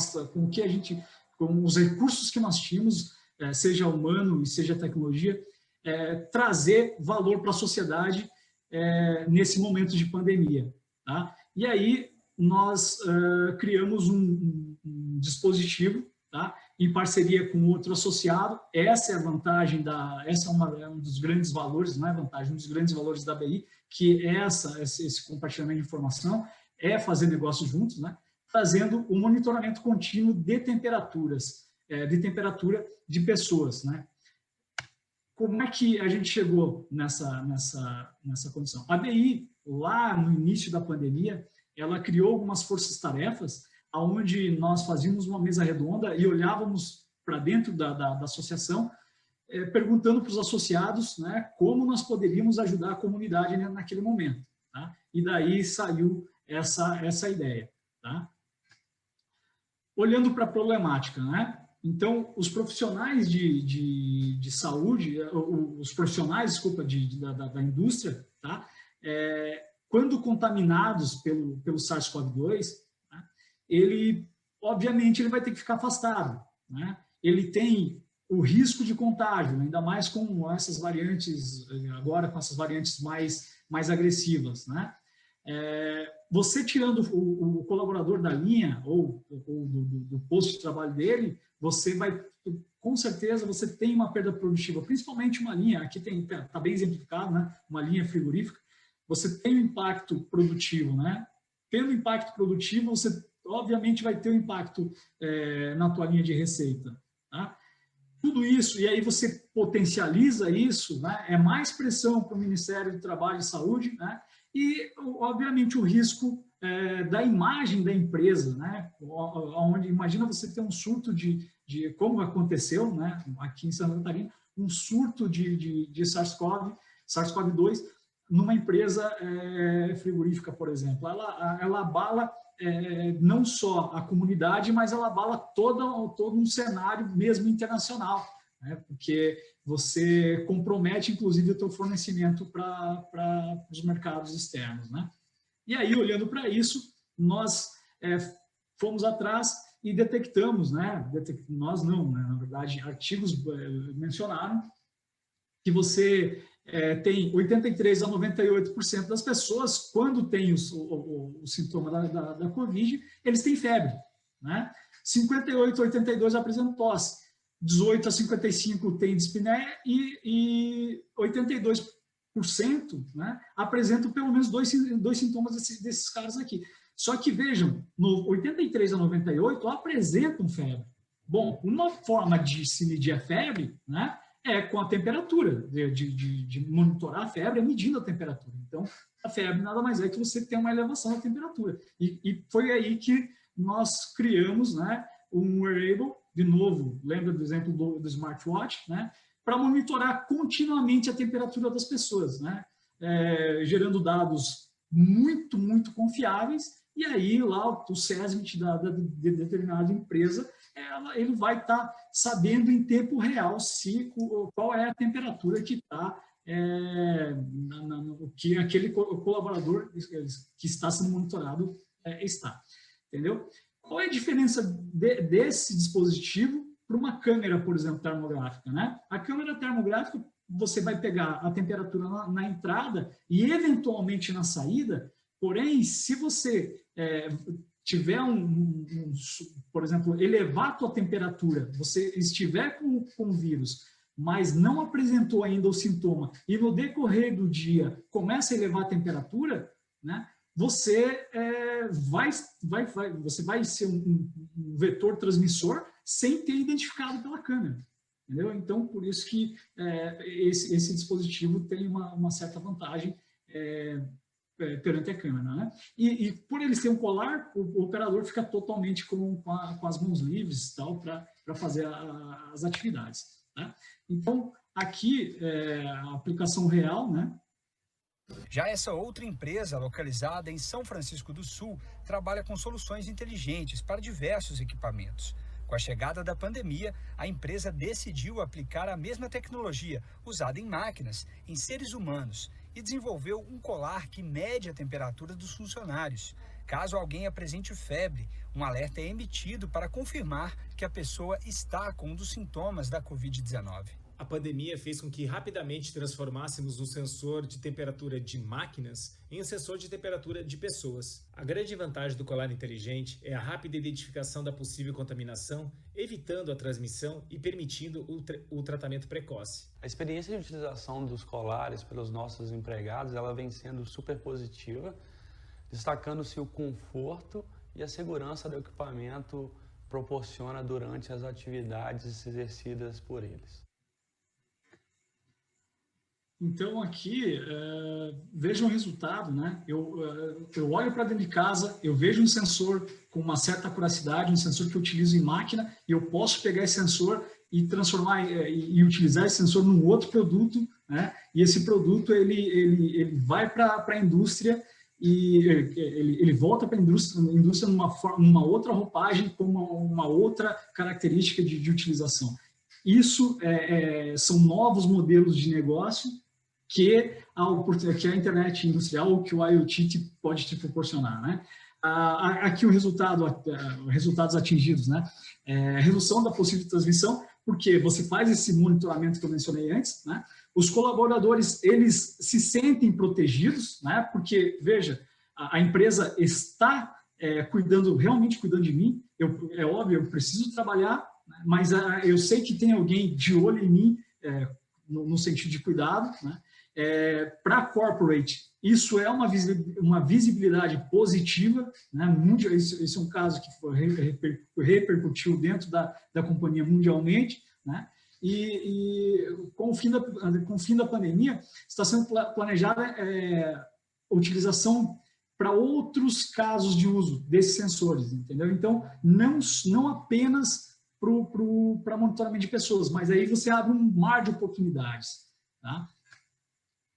os recursos que nós tínhamos, seja humano e seja tecnologia, trazer valor para a sociedade nesse momento de pandemia. Tá? E aí nós criamos um dispositivo, tá, em parceria com outro associado. Essa é a vantagem essa é um dos grandes valores, não é vantagem, um dos grandes valores da ABI, que é esse compartilhamento de informação, fazer negócios juntos, né? Fazendo o monitoramento contínuo de temperaturas de temperatura de pessoas, né? Como é que a gente chegou nessa condição? A BI, lá no início da pandemia, ela criou algumas forças-tarefas, onde nós fazíamos uma mesa redonda e olhávamos para dentro da associação, perguntando para os associados, né, como nós poderíamos ajudar a comunidade naquele momento. Tá? E daí saiu essa ideia. Tá? Olhando para a problemática, né? Então, os profissionais de saúde, os profissionais, desculpa, da indústria, tá? Quando contaminados pelo SARS-CoV-2, tá? Obviamente, ele vai ter que ficar afastado, né? Ele tem o risco de contágio, ainda mais com essas variantes, agora com essas variantes mais agressivas, né? Você tirando o colaborador da linha ou do posto de trabalho dele, você vai, com certeza, você tem uma perda produtiva, principalmente uma linha, aqui está bem exemplificado, né? Uma linha frigorífica, você tem um impacto produtivo, né? Tendo impacto produtivo, você obviamente vai ter um impacto na tua linha de receita, tá? Tudo isso, e aí você potencializa isso, né? É mais pressão para o Ministério do Trabalho e Saúde, né? E, obviamente, o risco da imagem da empresa, né? Onde, imagina você ter um surto como aconteceu, né? Aqui em Santa Catarina, um surto de SARS-CoV-2 numa empresa frigorífica, por exemplo. Ela abala não só a comunidade, mas ela abala todo um cenário mesmo internacional, né? Porque você compromete, inclusive, o teu fornecimento para os mercados externos, né? E aí, olhando para isso, nós fomos atrás e detectamos, né? Nós não, né? Na verdade, artigos mencionaram que você tem 83% a 98% das pessoas, quando tem o sintoma da Covid, eles têm febre, né? 58% a 82% apresentam tosse, 18% a 55% tem dispneia e 82%, né, apresentam pelo menos dois sintomas desses caras aqui. Só que, vejam, no 83% a 98% apresentam febre. Bom, uma forma de se medir a febre, né, é com a temperatura, de monitorar a febre, é medindo a temperatura. Então, a febre nada mais é que você ter uma elevação da temperatura. E foi aí que nós criamos, né, um wearable, de novo, lembra do exemplo do smartwatch, né, para monitorar continuamente a temperatura das pessoas, né, gerando dados muito, muito confiáveis, e aí lá o SESMIT de determinada empresa, ele vai estar sabendo em tempo real qual é a temperatura que está, que aquele colaborador que está sendo monitorado está. Entendeu? Qual é a diferença desse dispositivo para uma câmera, por exemplo, termográfica, né? A câmera termográfica, você vai pegar a temperatura na entrada e eventualmente na saída, porém, se você tiver por exemplo, elevar a tua temperatura, você estiver com o vírus, mas não apresentou ainda o sintoma, e no decorrer do dia começa a elevar a temperatura, né? Você vai ser um vetor transmissor sem ter identificado pela câmera. Entendeu? Então, por isso que esse dispositivo tem uma certa vantagem perante a câmera, né? E por eles terem um colar, o operador fica totalmente com as mãos livres para fazer as atividades. Né? Então, aqui, a aplicação real, né? Já essa outra empresa, localizada em São Francisco do Sul, trabalha com soluções inteligentes para diversos equipamentos. Com a chegada da pandemia, a empresa decidiu aplicar a mesma tecnologia usada em máquinas, em seres humanos, e desenvolveu um colar que mede a temperatura dos funcionários. Caso alguém apresente febre, um alerta é emitido para confirmar que a pessoa está com um dos sintomas da Covid-19. A pandemia fez com que rapidamente transformássemos um sensor de temperatura de máquinas em um sensor de temperatura de pessoas. A grande vantagem do colar inteligente é a rápida identificação da possível contaminação, evitando a transmissão e permitindo o tratamento precoce. A experiência de utilização dos colares pelos nossos empregados, ela vem sendo super positiva, destacando-se o conforto e a segurança do equipamento proporciona durante as atividades exercidas por eles. Então, aqui, vejam o resultado, né? Eu olho para dentro de casa, eu vejo um sensor com uma certa acuracidade, um sensor que eu utilizo em máquina, e eu posso pegar esse sensor e transformar e utilizar esse sensor num outro produto, né? E esse produto, ele vai para a indústria e ele volta para a indústria numa outra roupagem, com uma outra característica de utilização. Isso são novos modelos de negócio que a internet industrial ou que o IoT pode te proporcionar, né? Aqui resultados atingidos, né? Redução da possível transmissão, porque você faz esse monitoramento que eu mencionei antes, né? Os colaboradores, eles se sentem protegidos, né? Porque, veja, a empresa está realmente cuidando de mim. É óbvio, eu preciso trabalhar, mas eu sei que tem alguém de olho em mim, no sentido de cuidado, né? Para corporate, isso é uma visibilidade positiva, né? Esse é um caso que repercutiu dentro da companhia mundialmente, né? E com o fim da pandemia, está sendo planejada a utilização para outros casos de uso desses sensores, entendeu? Então, não apenas para monitoramento de pessoas, mas aí você abre um mar de oportunidades, tá?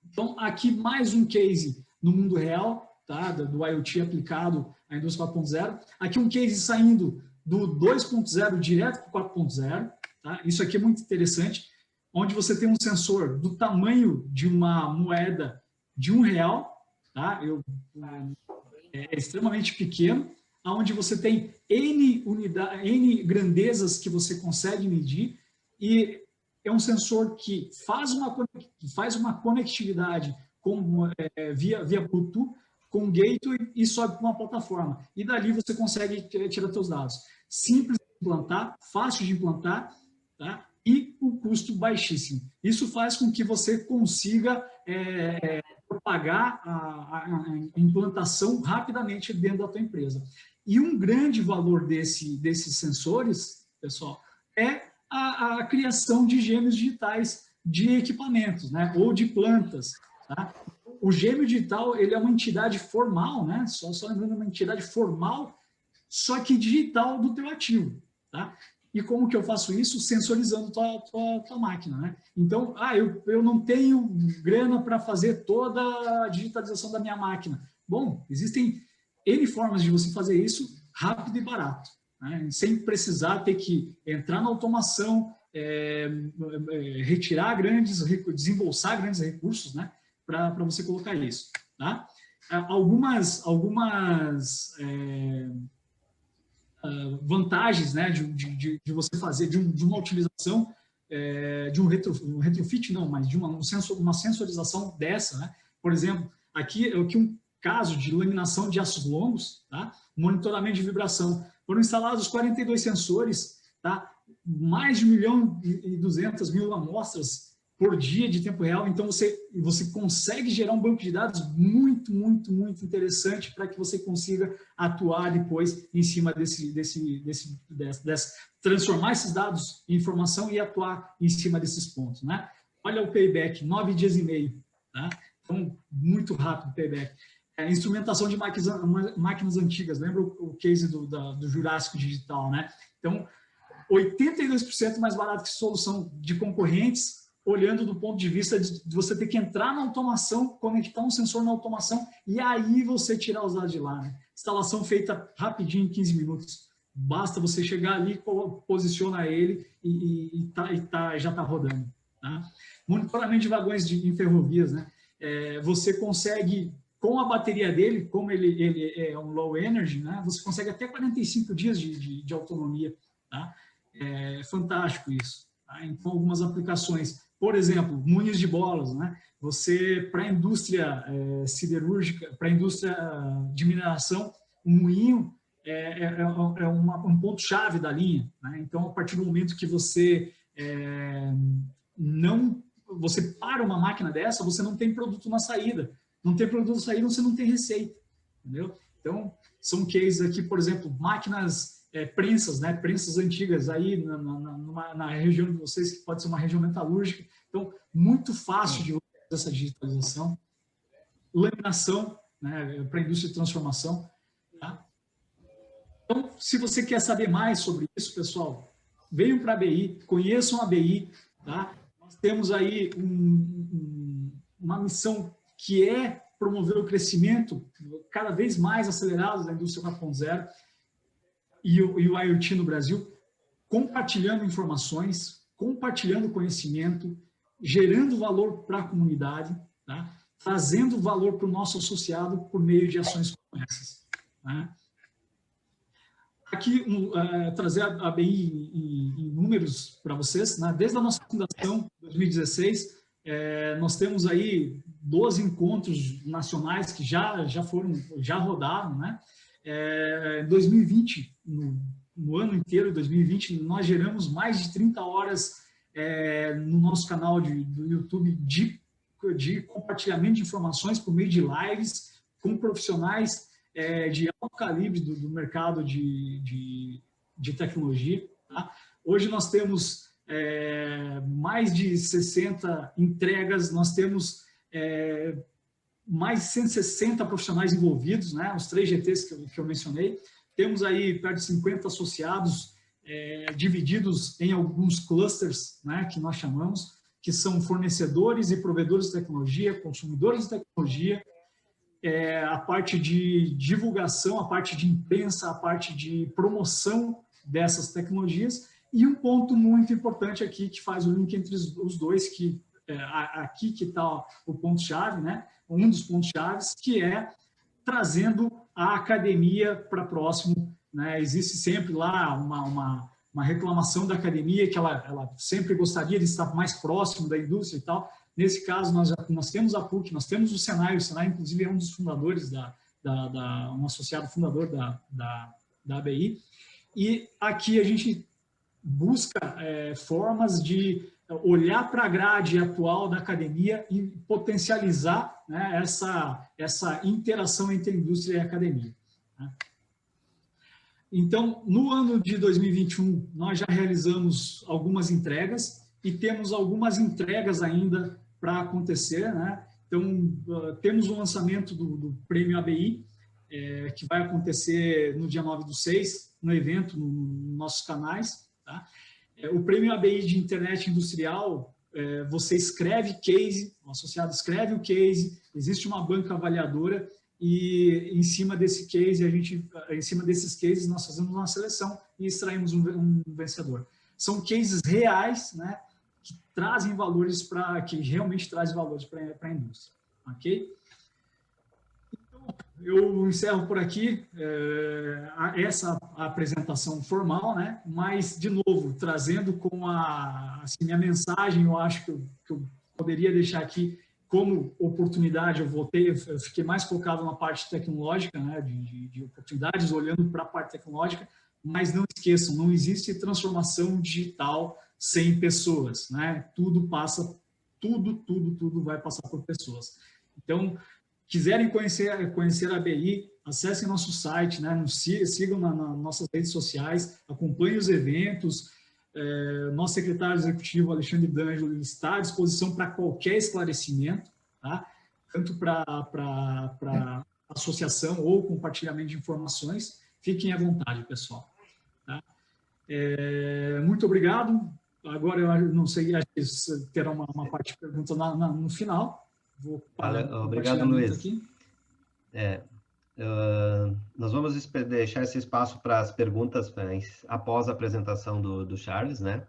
Então, aqui mais um case no mundo real, tá? Do IoT aplicado à indústria 4.0. Aqui um case saindo do 2.0 direto para o 4.0. Tá? Isso aqui é muito interessante, onde você tem um sensor do tamanho de uma moeda de R$1, tá? É extremamente pequeno, onde você tem N grandezas que você consegue medir, e é um sensor que faz uma conectividade via Bluetooth com gateway e sobe para uma plataforma. E dali você consegue tirar seus dados. Simples de implantar, fácil de implantar, tá? E o custo baixíssimo. Isso faz com que você consiga propagar a implantação rapidamente dentro da tua empresa. E um grande valor desses sensores, pessoal, é a criação de gêmeos digitais de equipamentos, né? Ou de plantas. Tá? O gêmeo digital, ele é uma entidade formal, né? Só lembrando, uma entidade formal, só que digital do teu ativo. Tá? E como que eu faço isso? Sensorizando tua máquina, né? Então, eu não tenho grana para fazer toda a digitalização da minha máquina. Bom, existem N formas de você fazer isso rápido e barato, né? Sem precisar ter que entrar na automação, desembolsar grandes recursos, né? Para você colocar isso. Tá? Algumas vantagens, né, de você fazer, de uma utilização, de um retrofit, não, mas de uma sensorização dessa, né? Por exemplo, aqui um caso de laminação de aços longos, tá? Monitoramento de vibração. Foram instalados 42 sensores, tá? Mais de 1.200.000 amostras por dia de tempo real. Então, você consegue gerar um banco de dados muito, muito, muito interessante para que você consiga atuar depois em cima transformar esses dados em informação e atuar em cima desses pontos, né? Olha o payback, 9 dias e meio, tá? Então, muito rápido o payback. Instrumentação de máquinas antigas, lembra o case do Jurássico Digital, né? Então, 82% mais barato que solução de concorrentes, olhando do ponto de vista de você ter que entrar na automação, conectar um sensor na automação e aí você tirar os dados de lá, né? Instalação feita rapidinho, em 15 minutos. Basta você chegar ali, posiciona ele e já está rodando. Tá? Monitoramento de vagões em ferrovias, né? Você consegue, com a bateria dele, como ele é um low energy, né? Você consegue até 45 dias de autonomia. Tá? É fantástico isso. Tá? Então, algumas aplicações, por exemplo, moinhos de bolas, né? Você, para a indústria siderúrgica, para a indústria de mineração, o moinho é um ponto-chave da linha, né? Então, a partir do momento que você você para uma máquina dessa, você não tem produto na saída. Não tem produto na saída, você não tem receita, entendeu? Então, são cases aqui, por exemplo, máquinas prensas, né? Prensas antigas aí na região de vocês, que pode ser uma região metalúrgica. Então, muito fácil de fazer essa digitalização. Laminação, né? Para a indústria de transformação. Tá? Então, se você quer saber mais sobre isso, pessoal, venham para a ABI, conheçam a ABI. Tá? Nós temos aí uma missão que é promover o crescimento cada vez mais acelerado da indústria 4.0 e o IoT no Brasil, compartilhando informações, compartilhando conhecimento, gerando valor para a comunidade, tá? Trazendo valor para o nosso associado por meio de ações como essas. Tá? Aqui, trazer a ABI em números para vocês, né? Desde a nossa fundação, em 2016, nós temos aí 12 encontros nacionais que já rodaram, né? Em 2020, no ano inteiro de 2020, nós geramos mais de 30 horas no nosso canal do YouTube de compartilhamento de informações por meio de lives com profissionais de alto calibre do mercado de tecnologia. Tá? Hoje nós temos mais de 60 entregas, nós temos mais de 160 profissionais envolvidos, né? Os 3 GTs que eu mencionei. Temos aí perto de 50 associados divididos em alguns clusters, né, que nós chamamos, que são fornecedores e provedores de tecnologia, consumidores de tecnologia, a parte de divulgação, a parte de imprensa, a parte de promoção dessas tecnologias, e um ponto muito importante aqui que faz o link entre os dois, que aqui que está o ponto-chave, né? Um dos pontos-chaves, que é trazendo a academia para próximo. Né? Existe sempre lá uma reclamação da academia, que ela sempre gostaria de estar mais próximo da indústria e tal. Nesse caso, nós temos a PUC, nós temos o Senai inclusive é um dos fundadores, um associado fundador da ABI, e aqui a gente busca formas de olhar para a grade atual da academia e potencializar, né, essa interação entre a indústria e a academia. Né? Então, no ano de 2021, nós já realizamos algumas entregas e temos algumas entregas ainda para acontecer. Né? Então, temos o lançamento do Prêmio ABI, que vai acontecer no dia 9/6, no evento, nos nossos canais. Tá? O Prêmio ABI de Internet Industrial, você escreve case, o associado escreve o case, existe uma banca avaliadora e em cima desse case, em cima desses cases, nós fazemos uma seleção e extraímos um vencedor. São cases reais, né, que trazem valores que realmente trazem valores para a indústria. Ok? Eu encerro por aqui essa apresentação formal, né? Mas, de novo, trazendo com minha mensagem, eu acho que eu poderia deixar aqui como oportunidade, eu fiquei mais focado na parte tecnológica, né? de oportunidades, olhando para a parte tecnológica, mas não esqueçam, não existe transformação digital sem pessoas, né? Tudo vai passar por pessoas. Então, quiserem conhecer a ABI, acessem nosso site, né? Nos sigam nas nossas redes sociais, acompanhem os eventos. Nosso secretário executivo, Alexandre D'Angelo, está à disposição para qualquer esclarecimento, tá? Tanto para associação ou compartilhamento de informações. Fiquem à vontade, pessoal. Tá? Muito obrigado. Agora, eu não sei, acho que terá uma parte de pergunta no final. Vou obrigado, Luiz. Aqui. Nós vamos deixar esse espaço para as perguntas após a apresentação do Charles, né?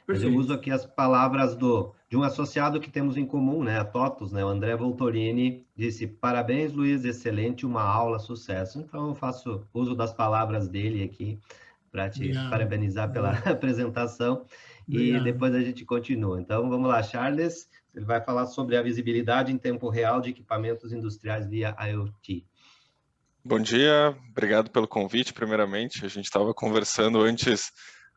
Mas eu uso aqui as palavras de um associado que temos em comum, né? A TOTUS, né? O André Voltorini disse: parabéns, Luiz, excelente, uma aula, sucesso. Então, eu faço uso das palavras dele aqui para te parabenizar pela apresentação. Obrigado. E depois a gente continua. Então, vamos lá, Charles. Ele vai falar sobre a visibilidade em tempo real de equipamentos industriais via IoT. Bom dia, obrigado pelo convite, primeiramente. A gente estava conversando antes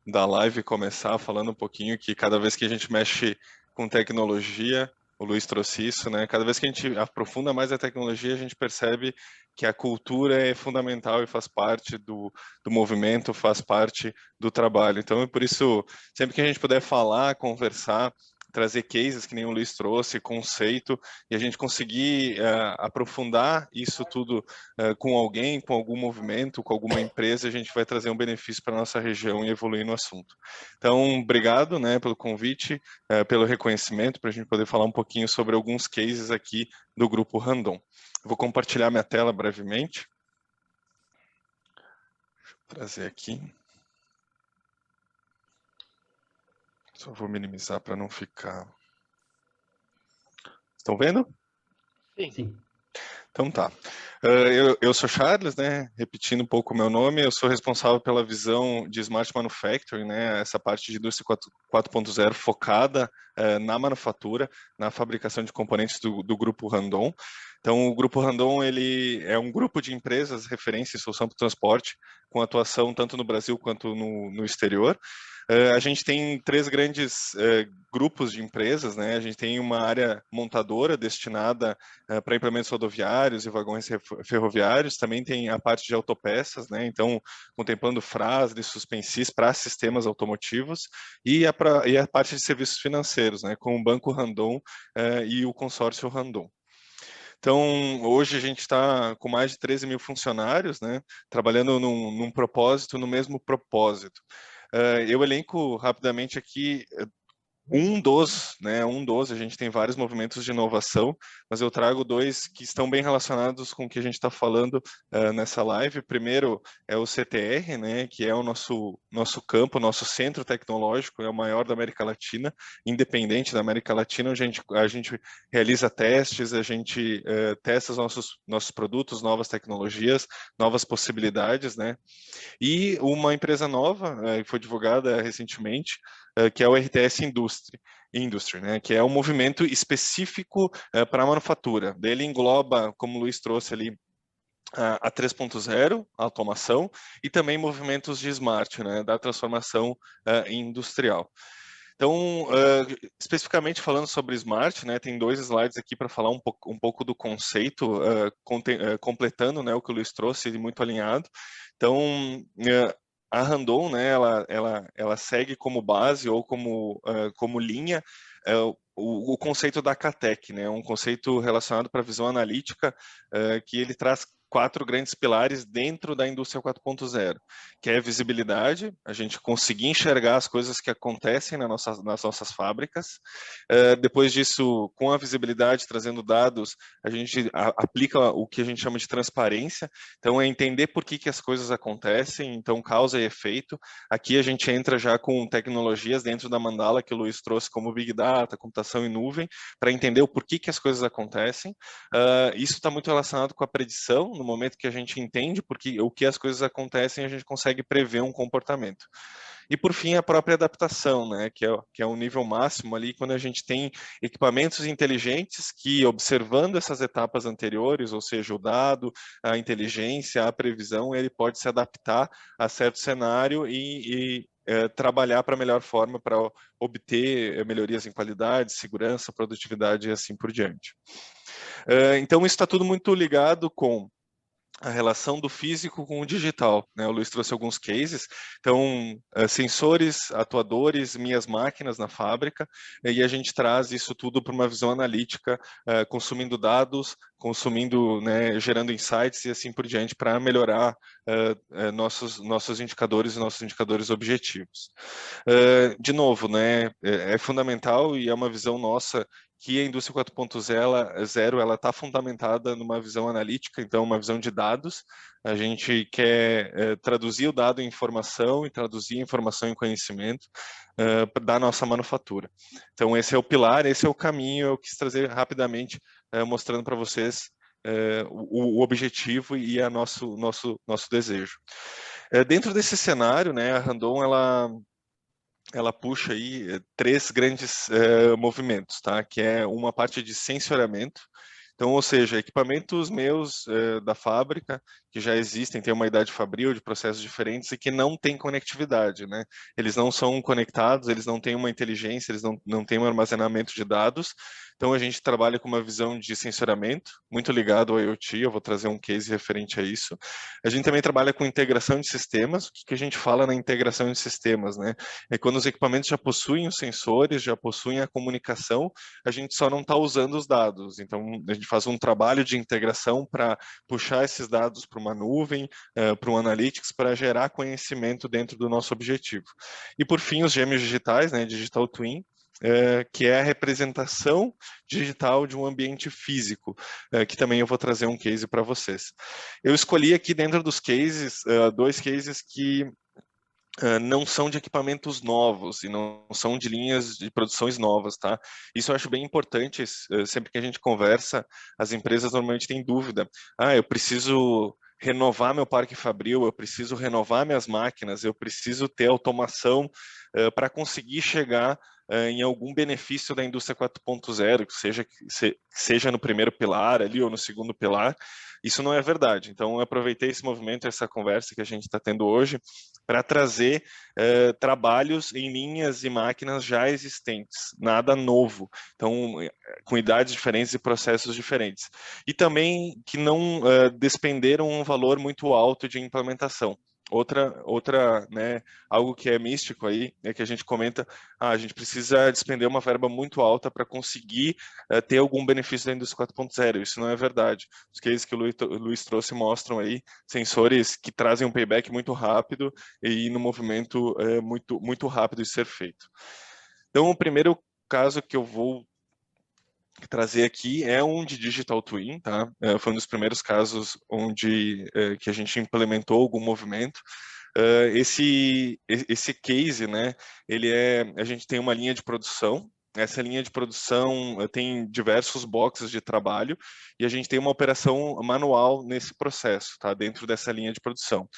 da live começar, falando um pouquinho que cada vez que a gente mexe com tecnologia, o Luiz trouxe isso, né? Cada vez que a gente aprofunda mais a tecnologia, a gente percebe que a cultura é fundamental e faz parte do movimento, faz parte do trabalho. Então, por isso, sempre que a gente puder falar, conversar, trazer cases que nem o Luiz trouxe, conceito, e a gente conseguir aprofundar isso tudo com alguém, com algum movimento, com alguma empresa, a gente vai trazer um benefício para a nossa região e evoluir no assunto. Então, obrigado, né, pelo convite, pelo reconhecimento, para a gente poder falar um pouquinho sobre alguns cases aqui do Grupo Randon. Vou compartilhar minha tela brevemente. Deixa eu trazer aqui. Só vou minimizar para não ficar... Estão vendo? Sim. Então tá. Eu sou Charles, né? Repetindo um pouco o meu nome, eu sou responsável pela visão de Smart Manufacturing, né? Essa parte de indústria 4.0 focada na manufatura, na fabricação de componentes do Grupo Randon. Então, o Grupo Randon, ele é um grupo de empresas referência em solução para o transporte, com atuação tanto no Brasil quanto no exterior. A gente tem 3 grandes grupos de empresas, né? A gente tem uma área montadora destinada para implementos rodoviários e vagões ferroviários, também tem a parte de autopeças, né? Então, contemplando frases, suspensis para sistemas automotivos, e a parte de serviços financeiros, né? Com o Banco Randon e o consórcio Randon. Então, hoje a gente está com mais de 13 mil funcionários, né? Trabalhando num propósito, no mesmo propósito. Eu elenco rapidamente aqui um dos, a gente tem vários movimentos de inovação, mas eu trago 2 que estão bem relacionados com o que a gente está falando nessa live. Primeiro é o CTR, né, que é o nosso campo, nosso centro tecnológico, é o maior da América Latina, independente da América Latina, a gente realiza testes, a gente testa os nossos produtos, novas tecnologias, novas possibilidades, né? E uma empresa nova, que foi divulgada recentemente, que é o RTS Industry, né, que é um movimento específico para a manufatura. Ele engloba, como o Luiz trouxe ali, a 3.0, a automação, e também movimentos de smart, né, da transformação industrial. Então, especificamente falando sobre Smart, né, tem 2 slides aqui para falar um pouco do conceito, completando, né, o que o Luiz trouxe, muito alinhado. Então, a Randon, né, ela segue como base ou como linha o conceito da CATEC, né, um conceito relacionado para a visão analítica, que ele traz 4 grandes pilares dentro da indústria 4.0, que é a visibilidade, a gente conseguir enxergar as coisas que acontecem nas nossas fábricas. Depois disso, com a visibilidade, trazendo dados, a gente aplica o que a gente chama de transparência, então é entender por que as coisas acontecem, então causa e efeito. Aqui a gente entra já com tecnologias dentro da Mandala, que o Luiz trouxe como Big Data, computação em nuvem, para entender o porquê que as coisas acontecem. Isso está muito relacionado com a predição. No momento que a gente entende o que as coisas acontecem, a gente consegue prever um comportamento. E, por fim, a própria adaptação, né, que é um nível máximo ali, quando a gente tem equipamentos inteligentes que, observando essas etapas anteriores, ou seja, o dado, a inteligência, a previsão, ele pode se adaptar a certo cenário e trabalhar para a melhor forma para obter melhorias em qualidade, segurança, produtividade e assim por diante. Então, isso está tudo muito ligado com a relação do físico com o digital, né? O Luiz trouxe alguns cases, então sensores, atuadores, minhas máquinas na fábrica, e a gente traz isso tudo para uma visão analítica, consumindo dados, né, gerando insights e assim por diante para melhorar nossos indicadores e nossos indicadores objetivos. De novo, né, é fundamental e é uma visão nossa que a indústria 4.0 ela está fundamentada numa visão analítica, então uma visão de dados. A gente quer traduzir o dado em informação e traduzir a informação em conhecimento da nossa manufatura. Então esse é o pilar, esse é o caminho. Eu quis trazer rapidamente, mostrando para vocês o objetivo e a nosso desejo. Dentro desse cenário, né, a Randon ela puxa aí 3 grandes movimentos, tá? Que é uma parte de sensoramento. Então, ou seja, equipamentos meus da fábrica, que já existem, têm uma idade fabril de processos diferentes e que não têm conectividade, né? Eles não são conectados, eles não têm uma inteligência, eles não têm um armazenamento de dados. Então, a gente trabalha com uma visão de sensoramento, muito ligado ao IoT, eu vou trazer um case referente a isso. A gente também trabalha com integração de sistemas. O que a gente fala na integração de sistemas, né? É quando os equipamentos já possuem os sensores, já possuem a comunicação, a gente só não está usando os dados. Então, a gente faz um trabalho de integração para puxar esses dados para uma nuvem, para um Analytics, para gerar conhecimento dentro do nosso objetivo. E, por fim, os gêmeos digitais, né? Digital Twin, que é a representação digital de um ambiente físico, que também eu vou trazer um case para vocês. Eu escolhi aqui dentro dos cases, 2 cases que não são de equipamentos novos e não são de linhas de produções novas, tá? Isso eu acho bem importante, sempre que a gente conversa, as empresas normalmente têm dúvida. Eu preciso renovar meu parque fabril, eu preciso renovar minhas máquinas, eu preciso ter automação para conseguir chegar em algum benefício da indústria 4.0, que seja no primeiro pilar ali ou no segundo pilar. Isso não é verdade. Então, eu aproveitei esse movimento, essa conversa que a gente está tendo hoje, para trazer trabalhos em linhas e máquinas já existentes, nada novo. Então, com idades diferentes e processos diferentes. E também que não despenderam um valor muito alto de implementação. Outra, né, algo que é místico aí, é que a gente comenta, a gente precisa despender uma verba muito alta para conseguir ter algum benefício da indústria 4.0. Isso não é verdade. Os cases que o Luiz trouxe mostram aí sensores que trazem um payback muito rápido e no movimento muito rápido de ser feito. Então, o primeiro caso que eu vou trazer aqui é um de Digital Twin, tá? Foi um dos primeiros casos onde que a gente implementou algum movimento. Esse case, né? A gente tem uma linha de produção. Essa linha de produção tem diversos boxes de trabalho e a gente tem uma operação manual nesse processo, tá? Dentro dessa linha de produção.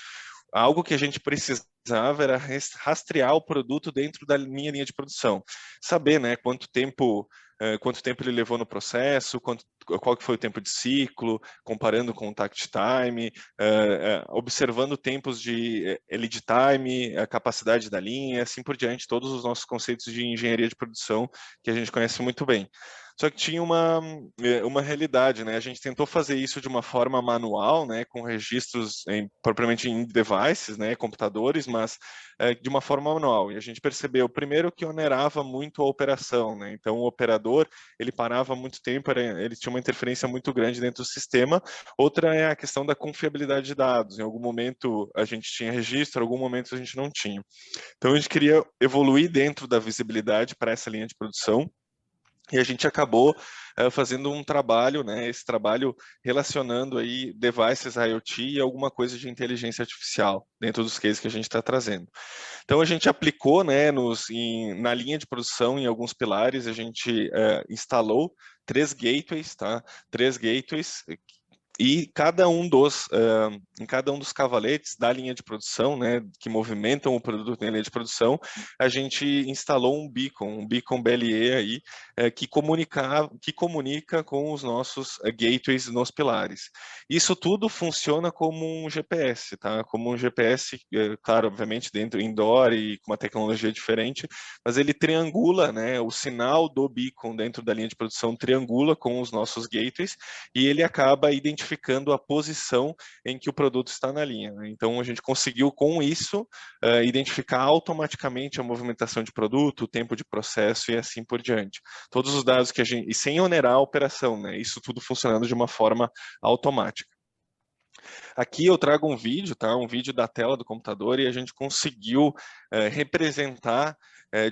Algo que a gente precisava era rastrear o produto dentro da minha linha de produção. Saber, né, quanto tempo ele levou no processo, qual que foi o tempo de ciclo, comparando com o takt time, observando tempos de lead time, a capacidade da linha, assim por diante, todos os nossos conceitos de engenharia de produção que a gente conhece muito bem. Só que tinha uma realidade, né? A gente tentou fazer isso de uma forma manual, né? Com registros propriamente em devices, né? Computadores, mas de uma forma manual. E a gente percebeu, primeiro, que onerava muito a operação, né? Então, o operador, ele parava muito tempo, ele tinha uma interferência muito grande dentro do sistema. Outra é a questão da confiabilidade de dados. Em algum momento a gente tinha registro, em algum momento a gente não tinha. Então, a gente queria evoluir dentro da visibilidade para essa linha de produção. E a gente acabou fazendo um trabalho, né, esse trabalho relacionando aí devices IoT e alguma coisa de inteligência artificial dentro dos cases que a gente está trazendo. Então, a gente aplicou, né, na linha de produção, em alguns pilares, a gente instalou 3 gateways, tá? 3 gateways e em cada um dos cavaletes da linha de produção, né, que movimentam o produto na linha de produção, a gente instalou um beacon BLE aí, que comunica com os nossos gateways nos pilares. Isso tudo funciona como um GPS, tá? Como um GPS, claro, obviamente dentro indoor e com uma tecnologia diferente, mas ele triangula, né, o sinal do beacon dentro da linha de produção triangula com os nossos gateways e ele acaba identificando a posição em que o produto está na linha. Então, a gente conseguiu, com isso, identificar automaticamente a movimentação de produto, o tempo de processo e assim por diante. Todos os dados que a gente... E sem onerar a operação, né? Isso tudo funcionando de uma forma automática. Aqui eu trago um vídeo, tá? Um vídeo da tela do computador e a gente conseguiu representar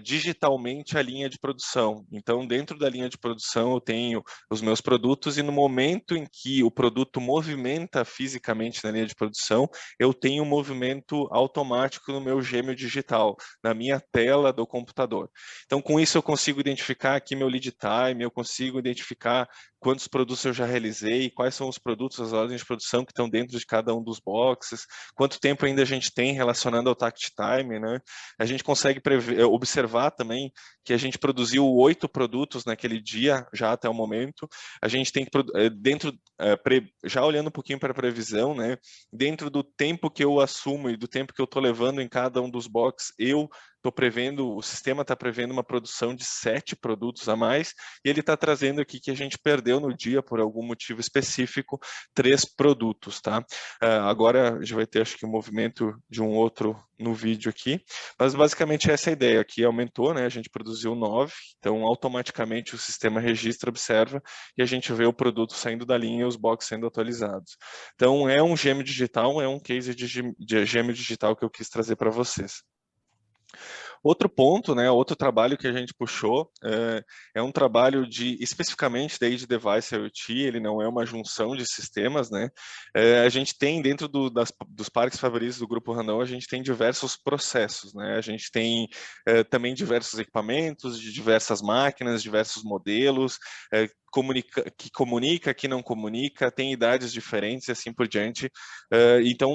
digitalmente a linha de produção. Então, dentro da linha de produção eu tenho os meus produtos e no momento em que o produto movimenta fisicamente na linha de produção, eu tenho um movimento automático no meu gêmeo digital, na minha tela do computador. Então, com isso eu consigo identificar aqui meu lead time, eu consigo identificar quantos produtos eu já realizei, quais são os produtos, as ordens de produção que estão dentro de cada um dos boxes, quanto tempo ainda a gente tem relacionando ao takt time, né? A gente consegue observar também que a gente produziu 8 produtos naquele dia, já até o momento. A gente tem que, já olhando um pouquinho para a previsão, né? Dentro do tempo que eu assumo e do tempo que eu estou levando em cada um dos boxes, eu o sistema está prevendo uma produção de 7 produtos a mais, e ele está trazendo aqui que a gente perdeu no dia, por algum motivo específico, 3 produtos, tá? Agora, a gente vai ter, acho que, um movimento de um outro no vídeo aqui, mas basicamente essa é a ideia. Aqui aumentou, né? A gente produziu 9, então automaticamente o sistema registra, observa, e a gente vê o produto saindo da linha e os boxes sendo atualizados. Então, é um gêmeo digital, é um case de gêmeo digital que eu quis trazer para vocês. Outro ponto, né, outro trabalho que a gente puxou é um trabalho especificamente da Edge Device IoT, ele não é uma junção de sistemas, né? A gente tem dentro dos parques favoritos do Grupo Randon, a gente tem diversos processos, né? A gente tem também diversos equipamentos, de diversas máquinas, diversos modelos, que comunica, que não comunica, tem idades diferentes e assim por diante. Então,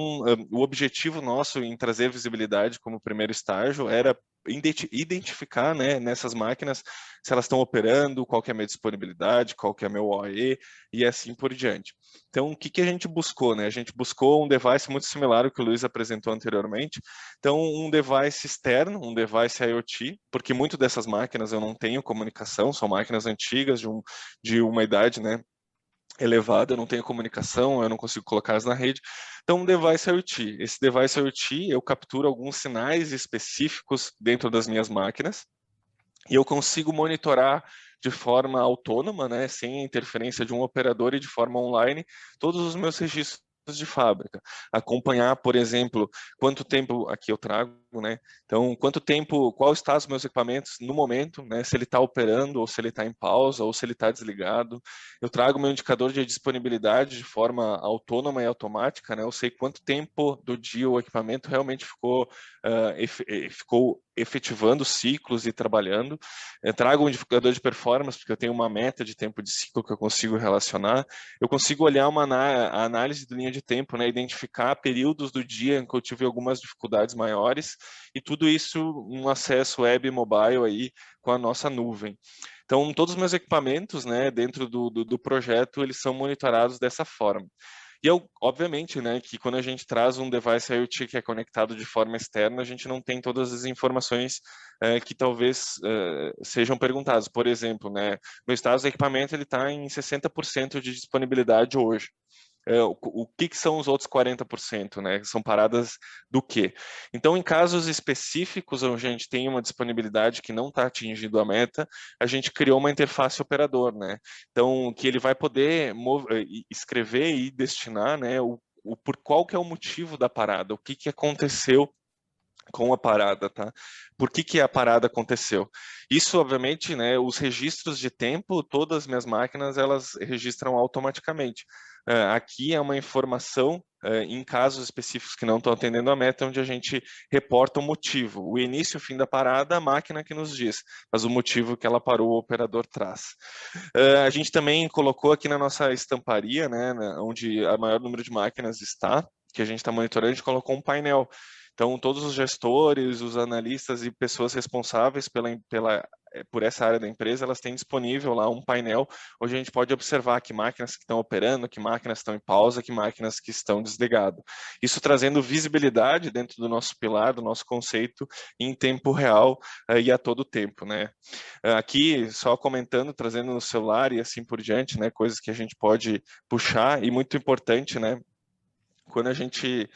o objetivo nosso em trazer visibilidade como primeiro estágio era identificar, né, nessas máquinas se elas estão operando, qual que é a minha disponibilidade, qual que é o meu OE e assim por diante. Então, o que a gente buscou, né? A gente buscou um device muito similar ao que o Luiz apresentou anteriormente. Então, um device externo, um device IoT, porque muito dessas máquinas eu não tenho comunicação, são máquinas antigas de uma idade, né, elevada, eu não tenho comunicação, eu não consigo colocá-las na rede. Então, um device IoT. Esse device IoT, eu capturo alguns sinais específicos dentro das minhas máquinas e eu consigo monitorar de forma autônoma, né, sem a interferência de um operador e de forma online, todos os meus registros de fábrica. Acompanhar, por exemplo, quanto tempo aqui eu trago, né? Então, quanto tempo, qual está os meus equipamentos no momento, né? Se ele está operando, ou se ele está em pausa, ou se ele está desligado. Eu trago meu indicador de disponibilidade de forma autônoma e automática, né? Eu sei quanto tempo do dia o equipamento realmente ficou efetivando ciclos e trabalhando. Eu trago um indicador de performance, porque eu tenho uma meta de tempo de ciclo que eu consigo relacionar. Eu consigo olhar a análise de linha de tempo, né? Identificar períodos do dia em que eu tive algumas dificuldades maiores, e tudo isso um acesso web e mobile aí com a nossa nuvem. Então, todos os meus equipamentos, né, dentro do projeto, eles são monitorados dessa forma. E obviamente, né, que quando a gente traz um device IoT que é conectado de forma externa, a gente não tem todas as informações que talvez sejam perguntadas. Por exemplo, né, meu status do equipamento está em 60% de disponibilidade hoje. O que são os outros 40%, né? São paradas do quê? Então, em casos específicos, onde a gente tem uma disponibilidade que não está atingindo a meta, a gente criou uma interface operador, né? Então, que ele vai poder escrever e destinar, né, por qual que é o motivo da parada, o que aconteceu com a parada, tá? Por que a parada aconteceu? Isso, obviamente, né, os registros de tempo, todas as minhas máquinas, elas registram automaticamente. Aqui é uma informação em casos específicos que não estão atendendo a meta, onde a gente reporta o motivo. O início e o fim da parada, a máquina que nos diz, mas o motivo que ela parou, o operador traz. A gente também colocou aqui na nossa estamparia, né, onde a maior número de máquinas está, que a gente está monitorando, a gente colocou um painel. Então, todos os gestores, os analistas e pessoas responsáveis por essa área da empresa, elas têm disponível lá um painel onde a gente pode observar que máquinas que estão operando, que máquinas estão em pausa, que máquinas que estão desligadas. Isso trazendo visibilidade dentro do nosso pilar, do nosso conceito, em tempo real e a todo tempo, né? Aqui, só comentando, trazendo no celular e assim por diante, né? Coisas que a gente pode puxar e muito importante, né? Quando a gente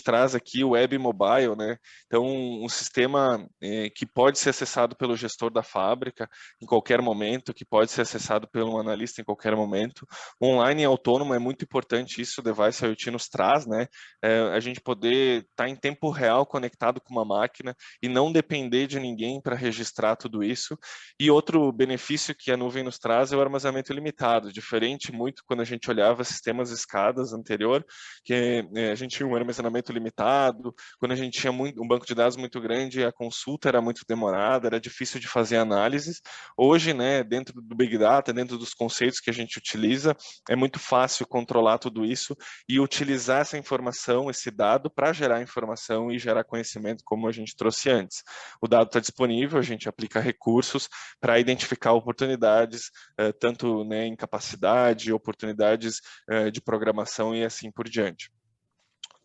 traz aqui o web mobile, né? Então, um sistema que pode ser acessado pelo gestor da fábrica em qualquer momento, que pode ser acessado pelo analista em qualquer momento. Online e autônomo é muito importante isso, o device IoT nos traz, né? A gente poder estar em tempo real conectado com uma máquina e não depender de ninguém para registrar tudo isso. E outro benefício que a nuvem nos traz é o armazenamento limitado, diferente muito quando a gente olhava sistemas escadas anterior, que a gente tinha um armazenamento limitado, quando a gente tinha um banco de dados muito grande, a consulta era muito demorada, era difícil de fazer análises. Hoje, né, dentro do Big Data, dentro dos conceitos que a gente utiliza, é muito fácil controlar tudo isso e utilizar essa informação, esse dado, para gerar informação e gerar conhecimento, como a gente trouxe antes. O dado está disponível, a gente aplica recursos para identificar oportunidades, tanto, né, em capacidade, oportunidades de programação e assim por diante.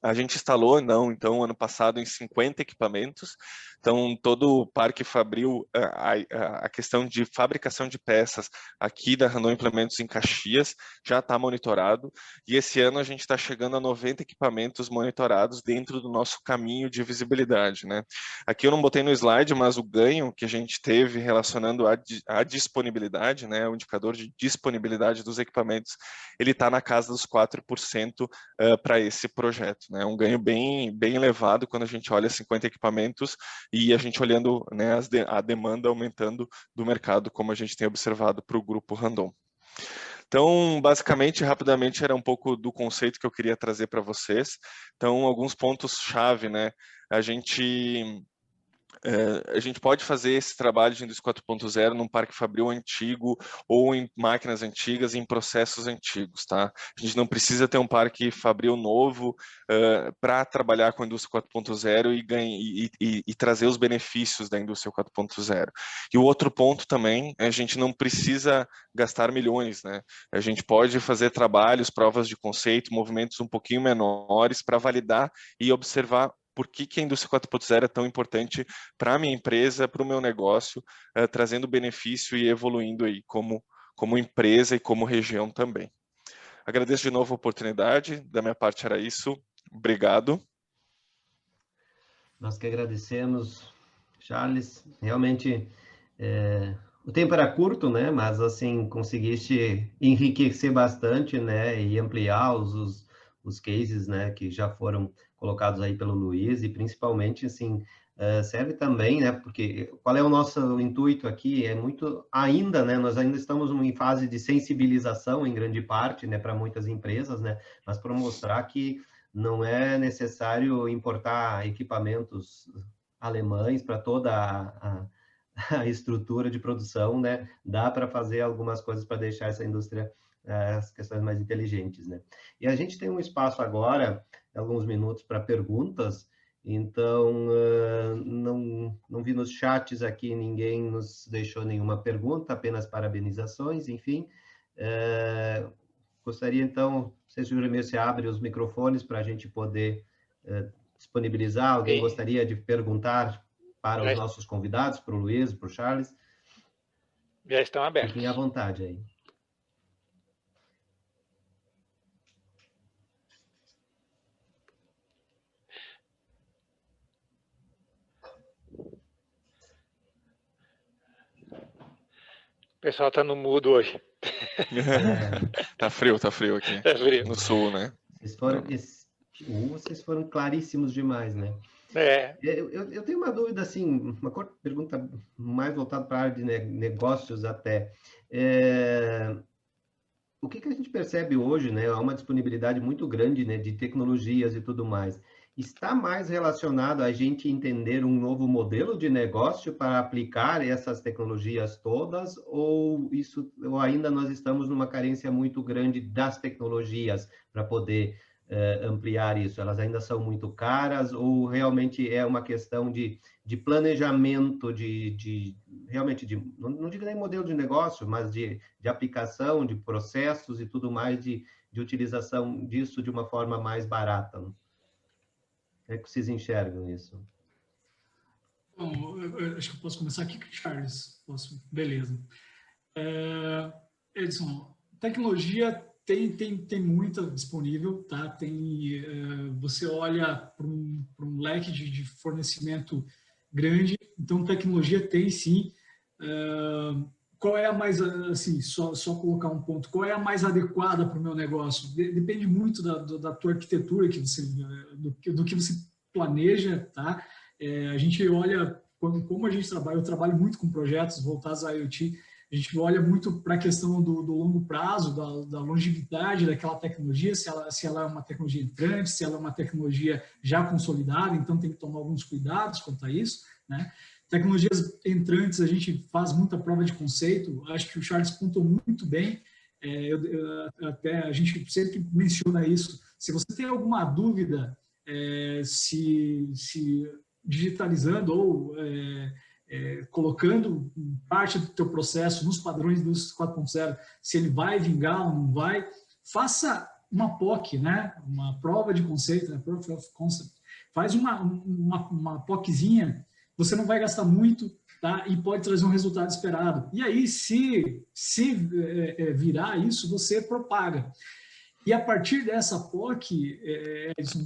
A gente instalou, então, ano passado, em 50 equipamentos. Então, todo o Parque Fabril, a questão de fabricação de peças aqui da Randon Implementos em Caxias já está monitorado. E esse ano a gente está chegando a 90 equipamentos monitorados dentro do nosso caminho de visibilidade, né? Aqui eu não botei no slide, mas o ganho que a gente teve relacionando a disponibilidade, né? O indicador de disponibilidade dos equipamentos, ele está na casa dos 4% para esse projeto, né? Um ganho bem elevado quando a gente olha 50 equipamentos e a gente olhando, né, a demanda aumentando do mercado, como a gente tem observado para o grupo Randon. Então, basicamente, rapidamente, era um pouco do conceito que eu queria trazer para vocês. Então, alguns pontos-chave, né? A gente pode fazer esse trabalho de indústria 4.0 num parque fabril antigo ou em máquinas antigas, em processos antigos, tá? A gente não precisa ter um parque fabril novo para trabalhar com a indústria 4.0 e trazer os benefícios da indústria 4.0. E o outro ponto também, a gente não precisa gastar milhões, né? A gente pode fazer trabalhos, provas de conceito, movimentos um pouquinho menores para validar e observar por que a indústria 4.0 é tão importante para a minha empresa, para o meu negócio, trazendo benefício e evoluindo aí como empresa e como região também. Agradeço de novo a oportunidade, da minha parte era isso, obrigado. Nós que agradecemos, Charles, realmente o tempo era curto, né, mas assim, conseguiste enriquecer bastante, né, e ampliar os cases, né, que já foram colocados aí pelo Luiz, e principalmente, assim, serve também, né, porque qual é o nosso intuito aqui? É muito, ainda, né, nós ainda estamos em fase de sensibilização, em grande parte, né, para muitas empresas, né, mas para mostrar que não é necessário importar equipamentos alemães para toda a estrutura de produção, né, dá para fazer algumas coisas para deixar essa indústria as questões mais inteligentes, né? E a gente tem um espaço agora, alguns minutos para perguntas, então não vi nos chats aqui, ninguém nos deixou nenhuma pergunta, apenas parabenizações, enfim. Gostaria então, se você abre os microfones para a gente poder disponibilizar, alguém Sim. gostaria de perguntar para os nossos convidados, para o Luiz, para o Charles? Já estão abertos. Fiquem à vontade aí. O pessoal está no mudo hoje. Tá frio aqui. Tá frio. No sul, né? Vocês foram claríssimos demais, né? Eu tenho uma dúvida, assim, uma pergunta mais voltada para a área de negócios até. O que a gente percebe hoje, né? Há uma disponibilidade muito grande, né, de tecnologias e tudo mais. Está mais relacionado a gente entender um novo modelo de negócio para aplicar essas tecnologias todas, ou ainda nós estamos numa carência muito grande das tecnologias para poder ampliar isso? Elas ainda são muito caras, ou realmente é uma questão de planejamento, realmente, não digo nem modelo de negócio, mas de aplicação, de processos e tudo mais, de utilização disso de uma forma mais barata? Como é que vocês enxergam isso? Bom, eu acho que eu posso começar aqui, Charles. Posso? Beleza. Edson, tecnologia tem muita disponível, tá? Você olha para um leque de fornecimento grande, então tecnologia tem sim. Qual é a mais, assim, só colocar um ponto, qual é a mais adequada para o meu negócio? Depende muito da tua arquitetura, do que você planeja, tá? A gente olha, como a gente trabalha, eu trabalho muito com projetos voltados à IoT, a gente olha muito para a questão do longo prazo, da longevidade daquela tecnologia, se ela é uma tecnologia entrante, se ela é uma tecnologia já consolidada, então tem que tomar alguns cuidados quanto a isso, né? Tecnologias entrantes, a gente faz muita prova de conceito, acho que o Charles pontuou muito bem, até a gente sempre menciona isso. Se você tem alguma dúvida, se digitalizando ou colocando parte do teu processo nos padrões do 4.0, se ele vai vingar ou não vai, faça uma POC, né? Uma prova de conceito, né? Proof of Concept. Faz uma POCzinha, você não vai gastar muito, tá? E pode trazer um resultado esperado. E aí, se virar isso, você propaga. E a partir dessa POC,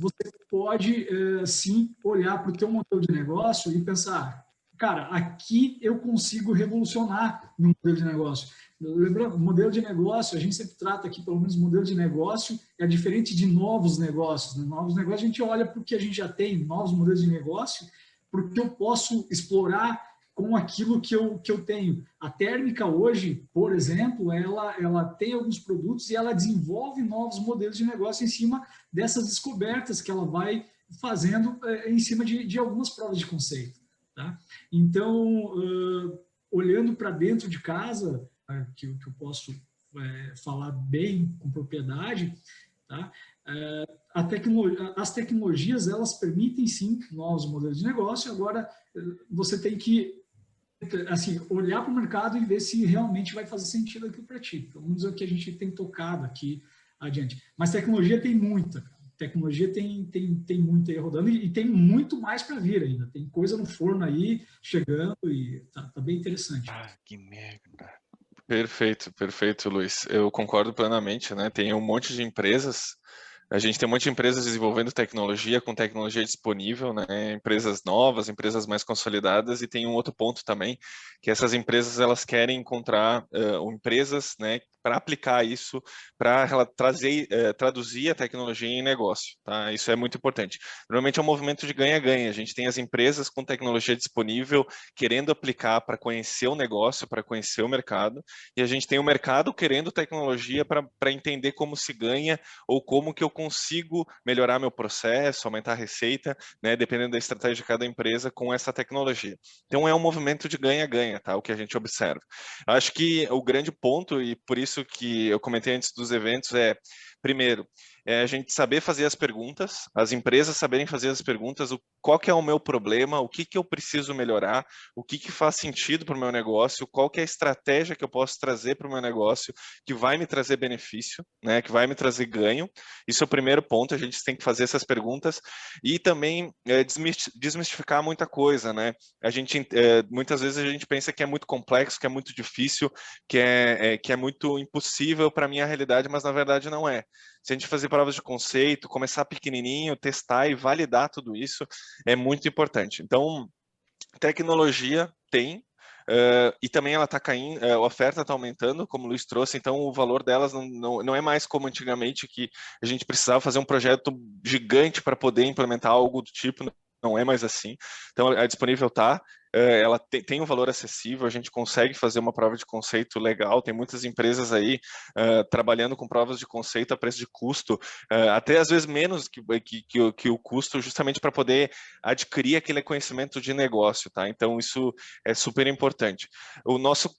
você pode, sim, olhar para o teu modelo de negócio e pensar, cara, aqui eu consigo revolucionar meu modelo de negócio. Lembrando, modelo de negócio, a gente sempre trata aqui, pelo menos, modelo de negócio é diferente de novos negócios. Né? Novos negócios, a gente olha para o que a gente já tem, novos modelos de negócio, porque eu posso explorar com aquilo que eu tenho. A Térmica hoje, por exemplo, ela tem alguns produtos e ela desenvolve novos modelos de negócio em cima dessas descobertas que ela vai fazendo em cima de algumas provas de conceito. Tá? Então, olhando para dentro de casa, que eu posso falar bem com propriedade, tá? As tecnologias, elas permitem sim novos modelos de negócio. Agora você tem que assim, olhar para o mercado e ver se realmente vai fazer sentido aquilo para ti. Pelo menos é o que a gente tem tocado aqui adiante. Mas tecnologia tem muita, cara. Tecnologia tem muita aí rodando e tem muito mais para vir ainda. Tem coisa no forno aí chegando e tá bem interessante. Que merda. Perfeito, Luiz. Eu concordo plenamente, né? Tem um monte de empresas, a gente tem um monte de empresas desenvolvendo tecnologia, com tecnologia disponível, né? Empresas novas, empresas mais consolidadas, e tem um outro ponto também, que essas empresas, elas querem encontrar empresas, né, para aplicar isso, para traduzir a tecnologia em negócio, tá? Isso é muito importante. Normalmente é um movimento de ganha-ganha. A gente tem as empresas com tecnologia disponível, querendo aplicar para conhecer o negócio, para conhecer o mercado, e a gente tem o mercado querendo tecnologia para entender como se ganha, ou como que eu consigo melhorar meu processo, aumentar a receita, né, dependendo da estratégia de cada empresa com essa tecnologia. Então é um movimento de ganha-ganha, tá? O que a gente observa. Acho que o grande ponto, e por isso que eu comentei antes dos eventos, primeiro, a gente saber fazer as perguntas, as empresas saberem fazer as perguntas, qual que é o meu problema, o que que eu preciso melhorar, o que que faz sentido para o meu negócio, qual que é a estratégia que eu posso trazer para o meu negócio que vai me trazer benefício, né, que vai me trazer ganho. Isso é o primeiro ponto, a gente tem que fazer essas perguntas e também desmistificar muita coisa, né? A gente, muitas vezes a gente pensa que é muito complexo, que é muito difícil, que é muito impossível para a minha realidade, mas na verdade não é. Se a gente fazer provas de conceito, começar pequenininho, testar e validar tudo isso, é muito importante. Então, tecnologia tem, e também ela está caindo, a oferta está aumentando, como o Luiz trouxe, então o valor delas não é mais como antigamente, que a gente precisava fazer um projeto gigante para poder implementar algo do tipo, não é mais assim. Então, a disponível está, ela tem um valor acessível, a gente consegue fazer uma prova de conceito legal, tem muitas empresas aí trabalhando com provas de conceito a preço de custo, até às vezes menos que o custo, justamente para poder adquirir aquele conhecimento de negócio, tá? Então, isso é super importante. O nosso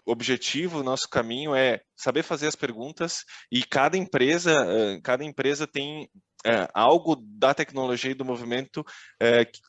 objetivo, o nosso caminho é saber fazer as perguntas, e cada empresa tem algo da tecnologia e do movimento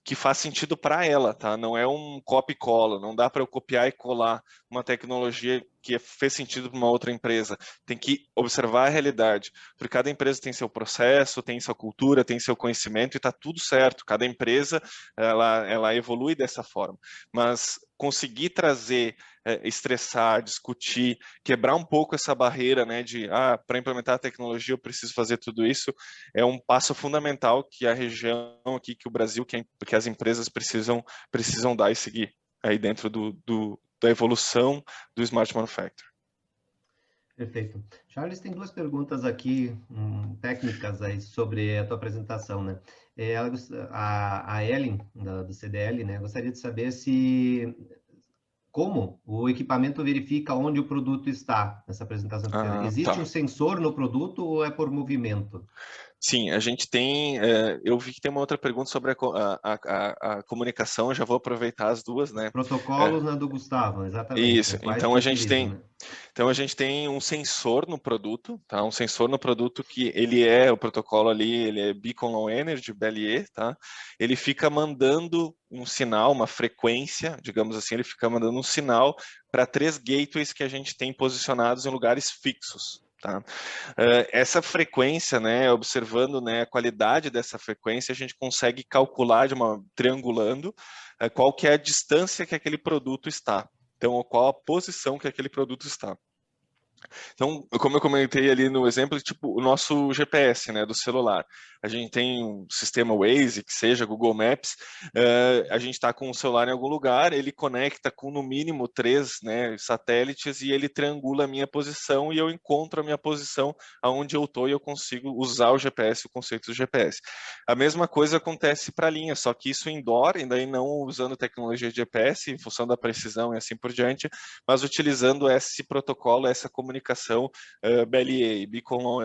que faz sentido para ela, tá? Não é um copia e cola, não dá para eu copiar e colar uma tecnologia que fez sentido para uma outra empresa. Tem que observar a realidade, porque cada empresa tem seu processo, tem sua cultura, tem seu conhecimento, e está tudo certo. Cada empresa, ela evolui dessa forma. Mas conseguir trazer, estressar, discutir, quebrar um pouco essa barreira, né, de, para implementar a tecnologia eu preciso fazer tudo isso, é um passo fundamental que a região aqui, que o Brasil, que as empresas precisam dar e seguir aí dentro da evolução do Smart Manufacturing. Perfeito. Charles, tem duas perguntas aqui, técnicas aí, sobre a tua apresentação, né? A Ellen, do CDL, né, gostaria de saber como o equipamento verifica onde o produto está nessa apresentação. Existe um sensor no produto ou é por movimento? Sim, a gente tem, eu vi que tem uma outra pergunta sobre a comunicação, eu já vou aproveitar as duas, né? Protocolos do Gustavo, exatamente. Isso, então a gente tem um sensor no produto, tá? Um sensor no produto que o protocolo ali, ele é Beacon Low Energy, BLE, tá? Ele fica mandando um sinal, uma frequência, digamos assim, ele fica mandando um sinal para 3 gateways que a gente tem posicionados em lugares fixos. Tá? Essa frequência, né, observando, né, a qualidade dessa frequência, a gente consegue calcular, triangulando, qual que é a distância que aquele produto está. Então, qual a posição que aquele produto está. Então, como eu comentei ali no exemplo, tipo, o nosso GPS, né, do celular. A gente tem um sistema Waze, que seja Google Maps, a gente está com o celular em algum lugar, ele conecta com no mínimo 3, né, satélites e ele triangula a minha posição e eu encontro a minha posição aonde eu estou e eu consigo usar o GPS, o conceito do GPS. A mesma coisa acontece para a linha, só que isso indoor, e daí não usando tecnologia de GPS, em função da precisão e assim por diante, mas utilizando esse protocolo, essa comunicação BLE, Beacon,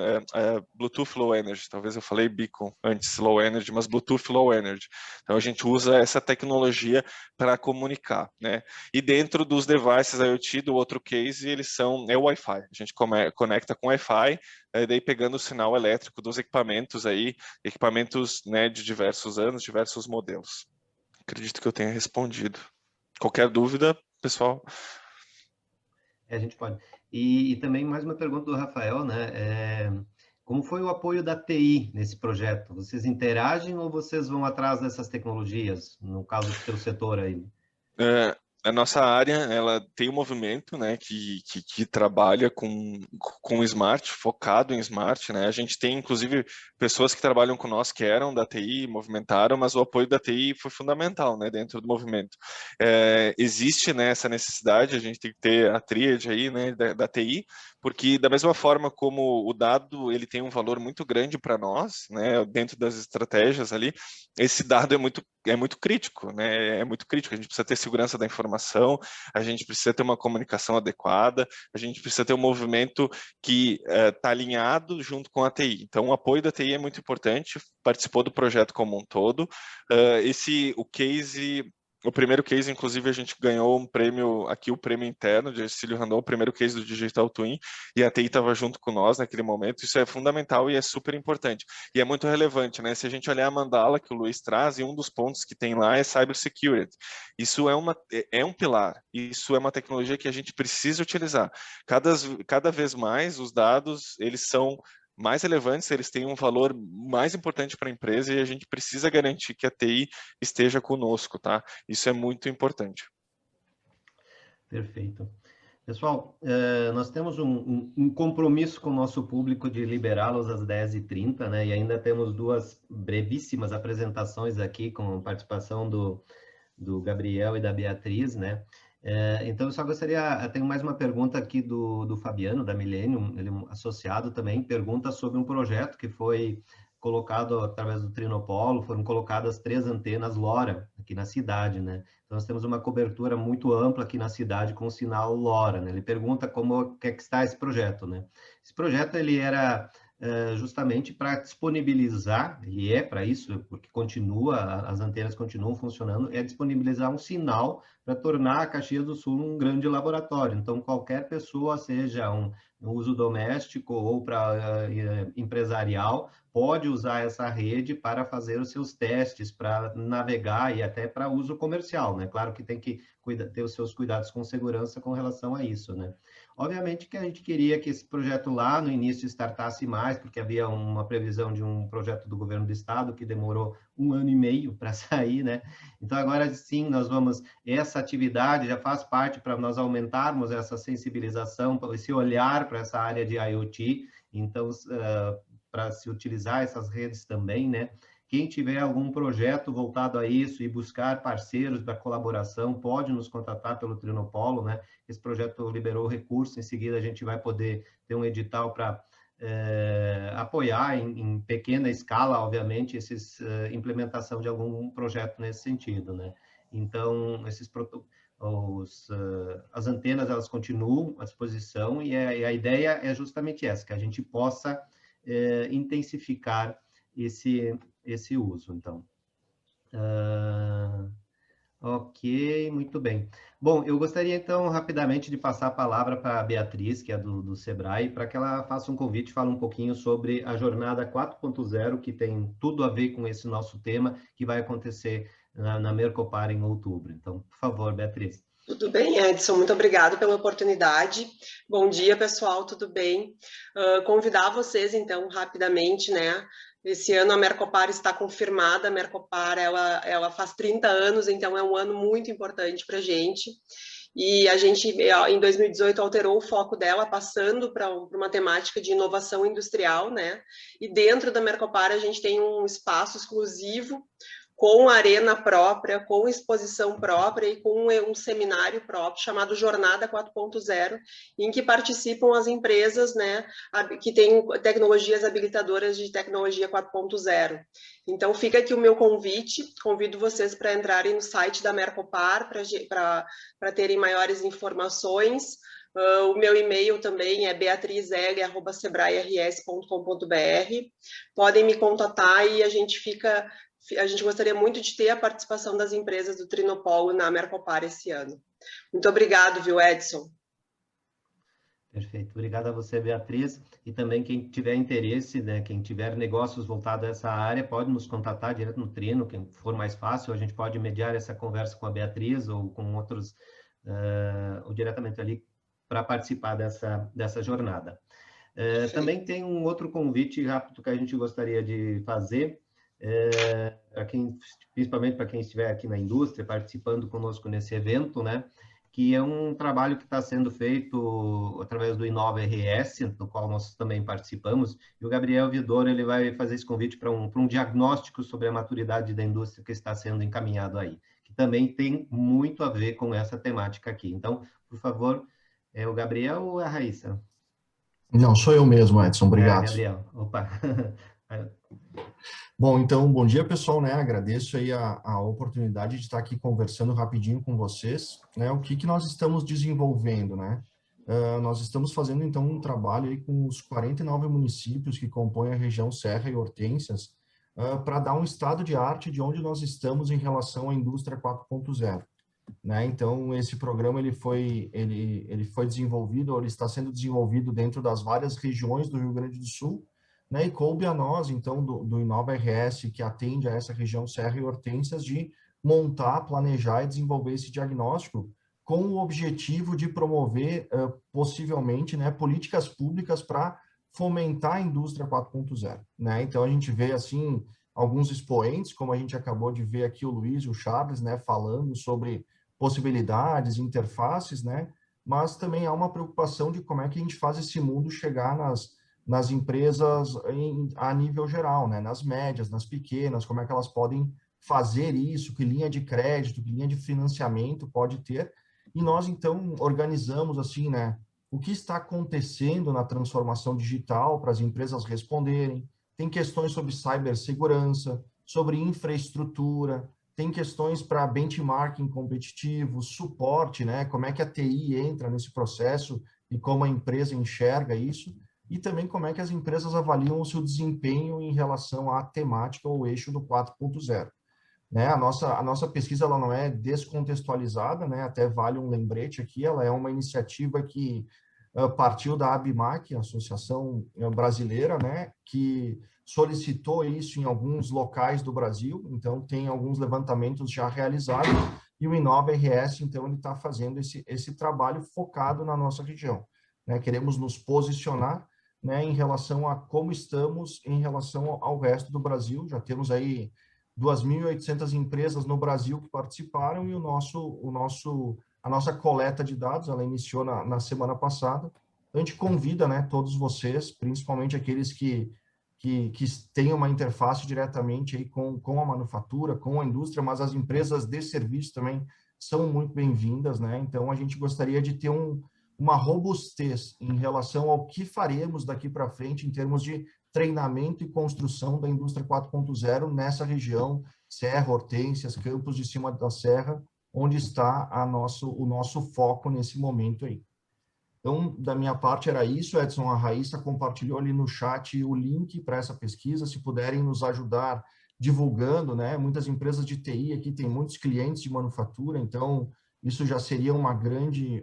Bluetooth Low Energy, talvez eu falei Beacon antes, Low Energy, mas Bluetooth Low Energy. Então a gente usa essa tecnologia para comunicar, né? E dentro dos devices IoT, do outro case, é o Wi-Fi. A gente conecta com Wi-Fi, daí pegando o sinal elétrico dos equipamentos aí, equipamentos, né, de diversos anos, diversos modelos. Acredito que eu tenha respondido. Qualquer dúvida, pessoal? A gente pode. E também mais uma pergunta do Rafael, né? Como foi o apoio da TI nesse projeto? Vocês interagem ou vocês vão atrás dessas tecnologias, no caso do seu setor aí? A nossa área, ela tem um movimento, né, que trabalha com smart, focado em smart, né? A gente tem, inclusive, pessoas que trabalham com nós que eram da TI, movimentaram, mas o apoio da TI foi fundamental, né, dentro do movimento. Existe, né, essa necessidade, a gente tem que ter a tríade aí, né, da TI, porque da mesma forma como o dado, ele tem um valor muito grande para nós, né, dentro das estratégias ali, esse dado é muito crítico, né? É muito crítico. A gente precisa ter segurança da informação, a gente precisa ter uma comunicação adequada, a gente precisa ter um movimento que está alinhado junto com a TI. Então, o apoio da TI é muito importante, participou do projeto como um todo. O primeiro case, inclusive, a gente ganhou um prêmio, aqui o prêmio interno de Ercílio Randon, o primeiro case do Digital Twin, e a TI estava junto com nós naquele momento. Isso é fundamental e é super importante. E é muito relevante, né? Se a gente olhar a mandala que o Luiz traz, e um dos pontos que tem lá é cybersecurity. Isso é um pilar, isso é uma tecnologia que a gente precisa utilizar. Cada vez mais os dados, eles são mais relevantes, eles têm um valor mais importante para a empresa e a gente precisa garantir que a TI esteja conosco, tá? Isso é muito importante. Perfeito. Pessoal, nós temos um compromisso com o nosso público de liberá-los às 10h30, né? E ainda temos duas brevíssimas apresentações aqui com participação do Gabriel e da Beatriz, né? Então, eu só gostaria, tenho mais uma pergunta aqui do Fabiano, da Millennium, ele é um associado também, pergunta sobre um projeto que foi colocado através do Trinopolo, foram colocadas 3 antenas LoRa aqui na cidade, né? Então, nós temos uma cobertura muito ampla aqui na cidade com o sinal LoRa, né? Ele pergunta como que está esse projeto, né? Esse projeto, ele era justamente para disponibilizar, e é para isso, porque as antenas continuam funcionando, é disponibilizar um sinal para tornar a Caxias do Sul um grande laboratório. Então, qualquer pessoa, seja um uso doméstico ou para empresarial, pode usar essa rede para fazer os seus testes, para navegar e até para uso comercial, né? Claro que tem que ter os seus cuidados com segurança com relação a isso, né? Obviamente que a gente queria que esse projeto lá no início startasse mais, porque havia uma previsão de um projeto do governo do estado que demorou 1 ano e meio para sair, né? Então agora sim, essa atividade já faz parte para nós aumentarmos essa sensibilização, esse olhar para essa área de IoT, então para se utilizar essas redes também, né? Quem tiver algum projeto voltado a isso e buscar parceiros da colaboração, pode nos contatar pelo Trinopolo, né? Esse projeto liberou recursos, em seguida a gente vai poder ter um edital para apoiar em pequena escala, obviamente, implementação de algum projeto nesse sentido, né? Então, as antenas, elas continuam à disposição e a ideia é justamente essa, que a gente possa intensificar esse uso, então. Ok, muito bem. Bom, eu gostaria, então, rapidamente de passar a palavra para a Beatriz, que é do Sebrae, para que ela faça um convite, fale um pouquinho sobre a Jornada 4.0, que tem tudo a ver com esse nosso tema, que vai acontecer na Mercopar em outubro. Então, por favor, Beatriz. Tudo bem, Edson? Muito obrigado pela oportunidade. Bom dia, pessoal, tudo bem? Convidar vocês, então, rapidamente, né? Esse ano a Mercopar está confirmada, a Mercopar, ela faz 30 anos, então é um ano muito importante para a gente. E a gente, em 2018, alterou o foco dela, passando para uma temática de inovação industrial, né? E dentro da Mercopar a gente tem um espaço exclusivo, com arena própria, com exposição própria e com um seminário próprio chamado Jornada 4.0, em que participam as empresas, né, que têm tecnologias habilitadoras de tecnologia 4.0. Então, fica aqui o meu convite, convido vocês para entrarem no site da Mercopar para terem maiores informações. O meu e-mail também é beatrizl@sebrae-rs.com.br. Podem me contatar e a gente gostaria muito de ter a participação das empresas do Trinopolo na Mercopar esse ano. Muito obrigado, viu, Edson? Perfeito. Obrigado a você, Beatriz. E também quem tiver interesse, né, quem tiver negócios voltados a essa área, pode nos contatar direto no Trino, quem for mais fácil, a gente pode mediar essa conversa com a Beatriz ou com outros, ou diretamente ali para participar dessa jornada. Também tem um outro convite rápido que a gente gostaria de fazer, principalmente para quem estiver aqui na indústria, participando conosco nesse evento, né? Que é um trabalho que está sendo feito através do Inova RS, do qual nós também participamos, e o Gabriel Vidor ele vai fazer esse convite para um diagnóstico sobre a maturidade da indústria que está sendo encaminhado aí, que também tem muito a ver com essa temática aqui. Então, por favor, é o Gabriel ou a Raíssa? Não, sou eu mesmo, Edson, obrigado. Gabriel, opa. Bom, então, bom dia, pessoal, né? Agradeço aí a oportunidade de estar aqui conversando rapidinho com vocês, né? O que nós estamos desenvolvendo, né? Nós estamos fazendo, então, um trabalho aí com os 49 municípios que compõem a região Serra e Hortências, para dar um estado de arte de onde nós estamos em relação à indústria 4.0. Né? Então, esse programa ele foi desenvolvido, ou ele está sendo desenvolvido dentro das várias regiões do Rio Grande do Sul, né? E coube a nós, então, do Inova RS, que atende a essa região Serra e Hortências, de montar, planejar e desenvolver esse diagnóstico com o objetivo de promover, possivelmente, né, políticas públicas para fomentar a indústria 4.0. Né? Então, a gente vê, assim, alguns expoentes, como a gente acabou de ver aqui o Luiz e o Charles, né, falando sobre possibilidades, interfaces, né? Mas também há uma preocupação de como é que a gente faz esse mundo chegar nas empresas a nível geral, né? Nas médias, nas pequenas, como é que elas podem fazer isso, que linha de crédito, que linha de financiamento pode ter. E nós, então, organizamos, assim, né, o que está acontecendo na transformação digital para as empresas responderem. Tem questões sobre cibersegurança, sobre infraestrutura, tem questões para benchmarking competitivo, suporte, né? Como é que a TI entra nesse processo e como a empresa enxerga isso, e também como é que as empresas avaliam o seu desempenho em relação à temática ou eixo do 4.0. Né? A nossa pesquisa ela não é descontextualizada, né? Até vale um lembrete aqui, ela é uma iniciativa que partiu da ABMAC, a Associação Brasileira, né? Que solicitou isso em alguns locais do Brasil, então tem alguns levantamentos já realizados, e o Inova RS, então, ele está fazendo esse trabalho focado na nossa região. Né? Queremos nos posicionar, né, em relação a como estamos em relação ao resto do Brasil. Já temos aí 2.800 empresas no Brasil que participaram, e a nossa coleta de dados, ela iniciou na semana passada. A gente convida, né, todos vocês, principalmente aqueles que têm uma interface diretamente aí com a manufatura, com a indústria, mas as empresas de serviço também são muito bem-vindas, né? Então, a gente gostaria de ter uma robustez em relação ao que faremos daqui para frente em termos de treinamento e construção da indústria 4.0 nessa região, Serra, Hortências, Campos de Cima da Serra, onde está o nosso foco nesse momento aí. Então, da minha parte era isso, Edson. A Raíssa compartilhou ali no chat o link para essa pesquisa, se puderem nos ajudar divulgando, né? Muitas empresas de TI aqui têm muitos clientes de manufatura, então isso já seria uma grande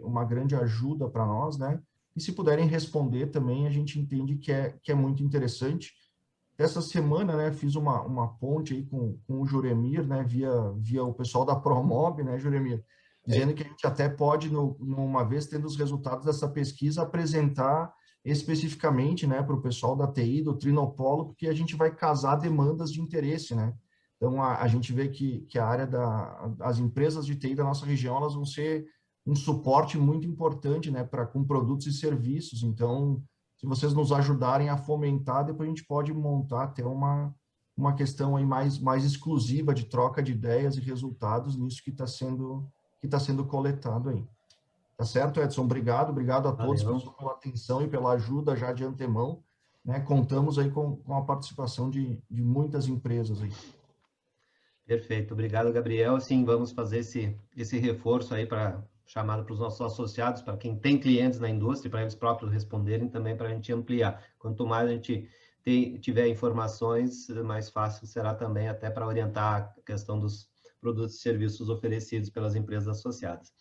ajuda para nós, né? E se puderem responder também, a gente entende que é muito interessante. Essa semana, né, fiz uma ponte aí com o Juremir, né, via o pessoal da Promob, né, Juremir? dizendo que a gente até pode, numa vez tendo os resultados dessa pesquisa, apresentar especificamente, né, para o pessoal da TI, do Trinopolo, porque a gente vai casar demandas de interesse, né? Então, a gente vê que a área as empresas de TI da nossa região, elas vão ser um suporte muito importante, né, com produtos e serviços. Então, se vocês nos ajudarem a fomentar, depois a gente pode montar até uma questão aí mais exclusiva de troca de ideias e resultados nisso que está sendo coletado aí. Tá certo, Edson? Obrigado a todos pela atenção e pela ajuda já de antemão, né? Contamos aí com a participação de muitas empresas aí. Perfeito, obrigado, Gabriel. Sim, vamos fazer esse reforço aí para chamado para os nossos associados, para quem tem clientes na indústria, para eles próprios responderem também, para a gente ampliar. Quanto mais a gente tiver informações, mais fácil será também até para orientar a questão dos produtos e serviços oferecidos pelas empresas associadas.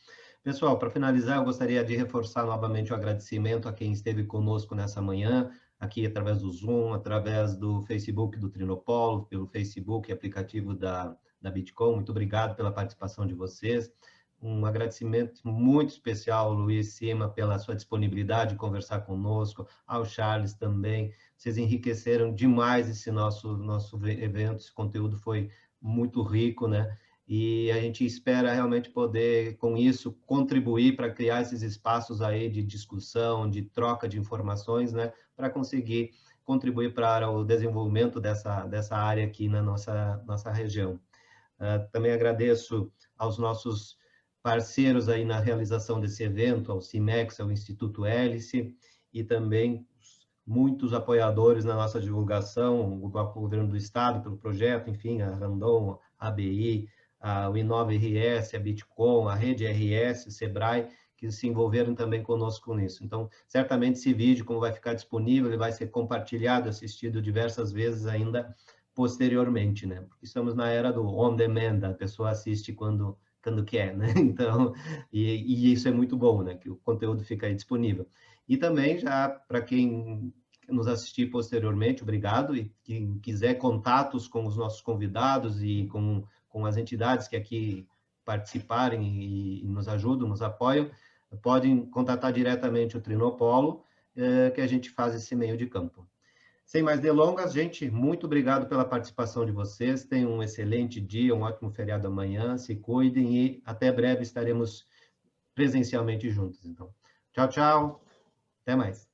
Pessoal, para finalizar, eu gostaria de reforçar novamente o agradecimento a quem esteve conosco nessa manhã, aqui através do Zoom, através do Facebook do Trinopolo, pelo Facebook e aplicativo da Bitcom. Muito obrigado pela participação de vocês. Um agradecimento muito especial ao Luiz Sima pela sua disponibilidade de conversar conosco, ao Charles também. Vocês enriqueceram demais esse nosso evento, esse conteúdo foi muito rico, né? E a gente espera realmente poder, com isso, contribuir para criar esses espaços aí de discussão, de troca de informações, né? Para conseguir contribuir para o desenvolvimento dessa área aqui na nossa região. Também agradeço aos nossos parceiros aí na realização desse evento, ao CIMEX, ao Instituto Hélice, e também muitos apoiadores na nossa divulgação, o governo do estado pelo projeto, enfim, a Randon, a ABI, o Inova-RS, a Bitcom, a Rede RS, o Sebrae, que se envolveram também conosco nisso. Então, certamente esse vídeo, como vai ficar disponível, ele vai ser compartilhado, assistido diversas vezes ainda posteriormente, né? Porque estamos na era do on-demand, a pessoa assiste quando quer, né? Então, e isso é muito bom, né? Que o conteúdo fica aí disponível. E também, já para quem nos assistir posteriormente, obrigado, e quem quiser contatos com os nossos convidados e com as entidades que aqui participarem e nos ajudam, nos apoiam, podem contatar diretamente o Trinopolo, que a gente faz esse meio de campo. Sem mais delongas, gente, muito obrigado pela participação de vocês, tenham um excelente dia, um ótimo feriado amanhã, se cuidem e até breve estaremos presencialmente juntos. Então, tchau, tchau, até mais.